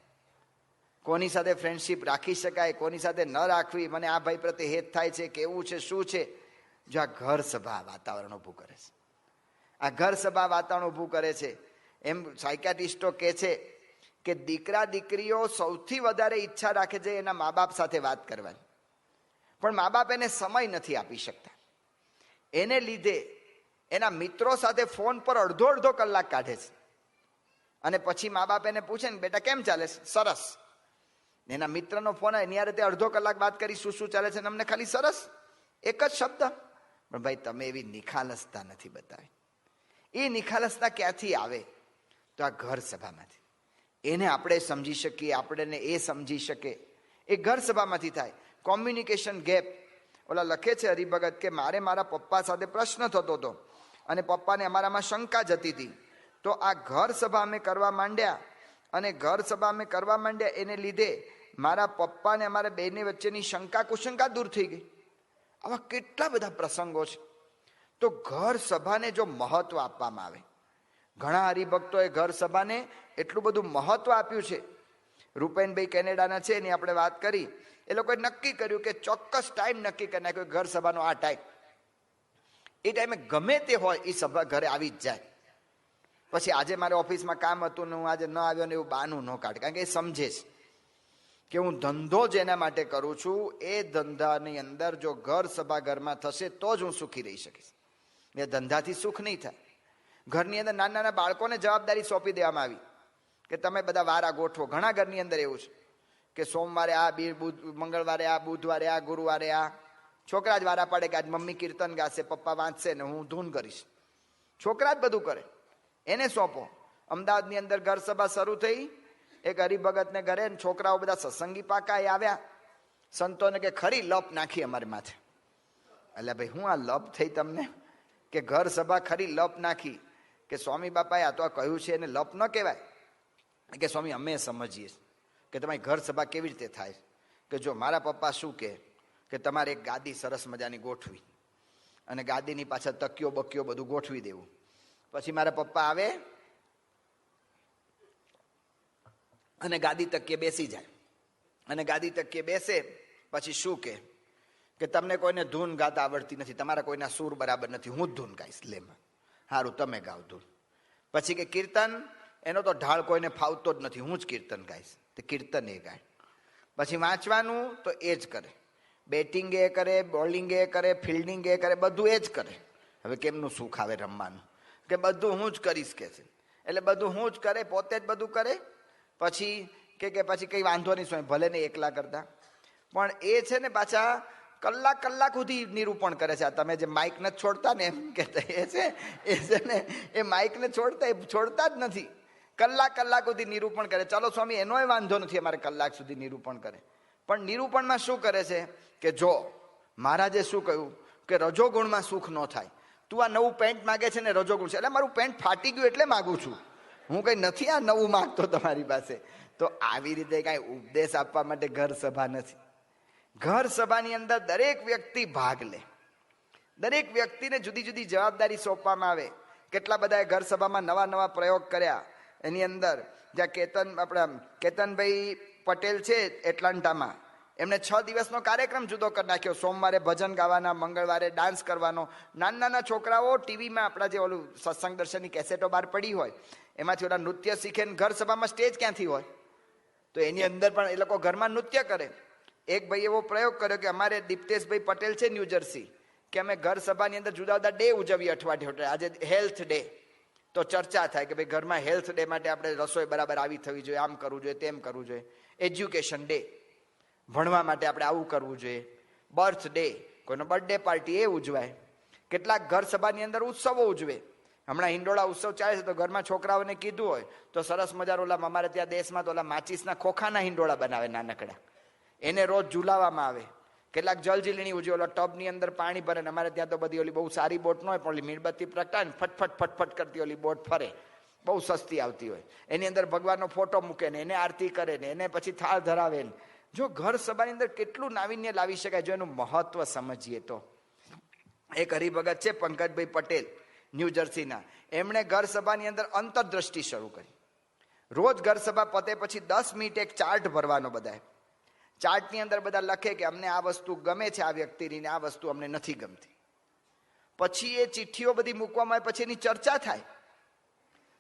કોની સાથે ફ્રેન્ડશીપ રાખી શકાય, કોની સાથે ન રાખવી, મને આ ભાઈ પ્રત્યે હેત થાય છે, કેવું છે, શું છે. જો આ ઘર સભા વાતાવરણ ઊભું કરે છે, આ ઘર સભા વાતાવરણ ઊભું કરે છે. એમ સાયકાટિસ્ટો કહે છે કે દીકરા દીકરીઓ સૌથી વધારે ઈચ્છા રાખે છે એના મા બાપ સાથે વાત કરવાની, પણ મા બાપ એને સમય નથી આપી શકતા. એને લીધે એના મિત્રો સાથે ફોન પર અડધો કલાક કાઢે છે. અને પછી મા બાપ એને પૂછે ને બેટા કેમ ચાલે છે? સરસ. એના મિત્રનો ફોન આવે, એની હારે અડધો કલાક વાત કરી, શું ચાલે છે, અમને ખાલી સરસ, એક જ શબ્દ. પણ ભાઈ તમે એવી નિખાલસતા નથી બતાવી. એ નિખાલસતા ક્યાંથી આવે? તો આ ઘર સભામાંથી. એને આપણે સમજી શકીએ, આપણને એ સમજી શકે, એ ઘર સભામાંથી થાય. Communication gap. ઓલા લખે છે હરિભગત કે મારા પપ્પા સાથે પ્રશ્ન થતો હતો અને પપ્પાને અમારામાં શંકા જતી હતી. તો આ ઘર સભા અમે કરવા માંડ્યા, અને ઘર સભા અમે કરવા માંડ્યા એને લીધે મારા પપ્પાને અમારા બેની વચ્ચેની શંકા કુશંકા દૂર થઈ ગઈ. આવા કેટલા બધા પ્રસંગો છે. તો ઘર સભાને જો મહત્વ આપવામાં આવે, ઘણા હરિભક્તોએ ઘર સભાને એટલું બધું મહત્વ આપ્યું છે. રૂપેનભાઈ કેનેડાના છે, એની આપણે વાત કરી. એ લોકોએ નક્કી કર્યું કે ચોક્કસ ટાઈમ નક્કી કરી નાખ્યો, ઘર સભાનો આ ટાઈમ. એ ટાઈમે ગમે તે હોય એ સભા ઘરે આવી જ જાય. પછી આજે મારે ઓફિસમાં કામ હતું ને હું આજે ન આવ્યો ને એવું બાનું ન કાઢે, કારણ કે એ સમજે છે કે હું ધંધો જેના માટે કરું છું એ ધંધાની અંદર જો ઘર સભા ઘરમાં થશે તો જ હું સુખી રહી શકીશ. એ ધંધાથી સુખ નહીં થાય. ઘરની અંદર નાના બાળકોને જવાબદારી સોંપી દેવામાં આવી કે તમે બધા વારા ગોઠવો. ઘણા ઘરની અંદર એવું છે કે સોમવારે આ, મંગળવારે આ, બુધવારે આ, ગુરુવારે આ. છોકરા જ વારા પાડે કે આજ મમ્મી કીર્તન ગાશે, પપ્પા વાંચશે ને હું ધૂન કરીશ. છોકરા જ બધું કરે, એને સોંપો. અમદાવાદની અંદર ઘર સભા શરૂ થઈ. એક હરિભગતને ઘરે છોકરાઓ બધા સત્સંગી પાકા એ આવ્યા. સંતોને કે ખરી લપ નાખી અમારી માથે. એટલે ભાઈ હું આ લપ થઈ તમને કે ઘર સભા ખરી લપ નાખી? કે સ્વામી બાપાએ આ તો કહ્યું છે એને લપ ન કહેવાય. કે સ્વામી અમે સમજીએ કે તમારી ઘર સભા કેવી રીતે થાય. કે જો મારા પપ્પા શું કહે, કે તમારે એક ગાદી સરસ મજાની ગોઠવી અને ગાદીની પાછળ તકિયો બકિયો બધું ગોઠવી દેવું. પછી મારા પપ્પા આવે અને ગાદી તકીએ બેસી જાય અને ગાદી તકીએ બેસે પછી શું કે તમને કોઈને ધૂન ગાતા આવડતી નથી, તમારા કોઈના સૂર બરાબર નથી, હું જ ધૂન ગાઈશ, લેમાં સારું તમે ગાવ ધૂન. પછી કે કીર્તન, એનો તો ઢાળ કોઈને ફાવતો જ નથી, હું જ કીર્તન ગાઈશ, તે કીર્તન એ ગાય. પછી વાંચવાનું તો એ જ કરે, બેટિંગ એ કરે, બોલિંગ એ કરે, ફિલ્ડિંગ એ કરે, બધું એ જ કરે. હવે કેમનું સુખ આવે રમવાનું, કે બધું હું જ કરીશ કે છે, એટલે બધું હું જ કરે, પોતે જ બધું કરે. પછી કે પછી કંઈ વાંધો નહીં સ્વામી, ભલે નહીં એકલા કરતા, પણ એ છે ને પાછા કલાક સુધી નિરૂપણ કરે છે. તમે જે માઇક નથી છોડતા ને એમ કહેતા એ છે ને એ માઇકને છોડતા જ નથી, કલાક સુધી નિરૂપણ કરે. ચાલો સ્વામી એનોય વાંધો નથી, અમારે કલાક સુધી નિરૂપણ કરે, પણ નિરૂપણમાં શું કરે છે કે જો મહારાજે શું કહ્યું કે રજોગુણમાં સુખ ન થાય. તું આ નવું પેન્ટ માગે છે ને રજોગુણ છે, એટલે મારું પેન્ટ ફાટી ગયું એટલે માગું છું, હું કંઈ નથી આ નવું માગતો તમારી પાસે. તો આવી રીતે કાંઈ ઉપદેશ આપવા માટે ઘર સભા નથી. ઘર સભાની અંદર દરેક વ્યક્તિ ભાગ લે, દરેક વ્યક્તિને જુદી જુદી જવાબદારી સોંપવામાં આવે. કેટલા બધાએ ઘર સભામાં નવા પ્રયોગ કર્યા. એની અંદર જ્યાં કેતનભાઈ પટેલ છે એટલાન્ટામાં, એમણે 6 દિવસનો કાર્યક્રમ જુદો કરી નાખ્યો. સોમવારે ભજન ગાવાના, મંગળવારે ડાન્સ કરવાનો. નાના છોકરાઓ ટીવીમાં આપણા જે ઓલું સત્સંગ દર્શનની કેસેટો બહાર પડી હોય એમાંથી ઓલા નૃત્ય શીખે. ઘર સભામાં સ્ટેજ ક્યાંથી હોય, તો એની અંદર પણ એ લોકો ઘરમાં નૃત્ય કરે. એક ભાઈ એવો પ્રયોગ કર્યો કે અમારે દીપ્તેશભાઈ પટેલ છે ન્યૂ જર્સી, કે અમે ઘર સભાની અંદર જુદા જુદા ડે ઉજવીએ અઠવાડિયે. આજે હેલ્થ ડે, તો ચર્ચા થાય કે ભાઈ ઘરમાં હેલ્થ ડે માટે આપણે રસોઈ બરાબર આવી થવી જોઈએ, આમ કરવું જોઈએ, તેમ કરવું જોઈએ. એજ્યુકેશન ડે, ભણવા માટે આપણે આવું કરવું જોઈએ. બર્થ ડે, કોઈનો બર્થડે પાર્ટી એ ઉજવાય. કેટલાક ઘર સભાની અંદર ઉત્સવો ઉજવે. હમણાં હિંડોળા ઉત્સવ ચાલે છે, તો ઘરમાં છોકરાઓને કીધું હોય તો સરસ મજાનો ઓલા અમારે ત્યાં દેશમાં તો ઓલા માચીસના ખોખાના હિંડોળા બનાવે નાનકડા, એને રોજ ઝુલાવવામાં આવે. કેટલાક જલજીલણી ઉજવે, ઓલા ટબની અંદર પાણી ભરે. ને અમારે ત્યાં તો બધી ઓલી બહુ સારી બોટ ન હોય, પણ ઓલી મીણબત્તી પ્રગટાય ને ફટફટ કરતી ઓલી બોટ ફરે, બહુ સસ્તી આવતી હોય. એની અંદર ભગવાનનો ફોટો મૂકે ને એને આરતી કરે ને એને પછી થાળ ધરાવે ને. જો ઘર સભાની અંદર કેટલું નાવીન્ય લાવી શકાય જો એનું મહત્વ સમજીએ તો. એક હરિભગત છે પંકજભાઈ પટેલ ન્યૂ જર્સીના, એમણે ઘર સભાની અંદર અંતરદ્રષ્ટિ શરૂ કરી. રોજ ઘર સભા પતે પછી 10 મિનિટ એક ચાર્ટ ભરવાનો. બધા ચાર્ટની અંદર બધા લખે કે અમને આ વસ્તુ ગમે છે આ વ્યક્તિની ને આ વસ્તુ અમને નથી ગમતી. પછી એ ચિઠ્ઠીઓ બધી મૂકવામાં આવે, પછી એની ચર્ચા થાય.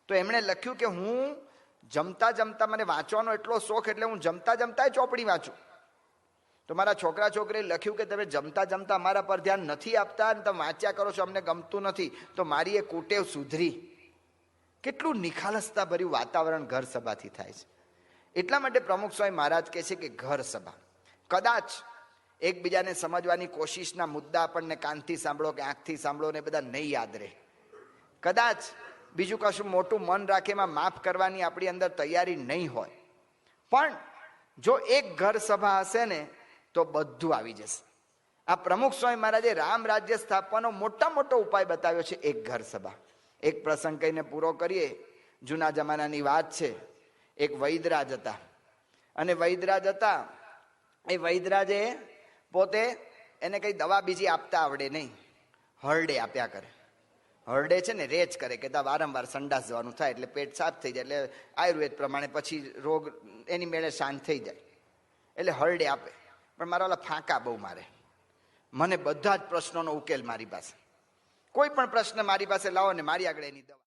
તો એમણે લખ્યું કે હું જમતા મને વાંચવાનો એટલો શોખ, એટલે હું જમતા ચોપડી વાંચું. તો મારા છોકરા છોકરીએ લખ્યું કે તમે જમતા અમારા પર ધ્યાન નથી આપતા અને તમે વાંચ્યા કરો છો, અમને ગમતું નથી. તો મારી એ કુટેવ સુધરી. કેટલું નિખાલસતા ભર્યું વાતાવરણ ઘર સભાથી થાય છે. એટલા માટે પ્રમુખ સ્વામી મહારાજ કહે છે કે ઘર સભા કદાચ એકબીજાને સમજવાની કોશિશના મુદ્દા આપણને કાનથી સાંભળો કે આંખથી સાંભળો ને બધા નહીં યાદ રહે. કદાચ બીજું કશું મોટું મન રાખે, એમાં માફ કરવાની આપણી અંદર તૈયારી નહીં હોય, પણ જો એક ઘર સભા હશે ને તો બધું આવી જશે. આ પ્રમુખ સ્વામી મહારાજે રામ રાજ્ય સ્થાપવાનો મોટો ઉપાય બતાવ્યો છે, એક ઘર સભા. એક પ્રસંગ કહીને પૂરો કરીએ. જૂના જમાનાની વાત છે. એક વૈદરાજ હતા, અને વૈદરાજ હતા એ વૈદરાજે પોતે એને કઈ દવા બીજી આપતા આવડે નહીં, હરડે આપ્યા કરે. હરડે છે ને રેચ કરે કે વારંવાર સંડાસ જવાનું થાય એટલે પેટ સાફ થઈ જાય, એટલે આયુર્વેદ પ્રમાણે પછી રોગ એની મેળે શાંત થઈ જાય, એટલે હરડે આપે. પણ મારા ઓલા ફાંકા બહુ મારે, મને બધા જ પ્રશ્નોનો ઉકેલ મારી પાસે, કોઈ પણ પ્રશ્ન મારી પાસે લાવો ને મારી આગળ એની દવા.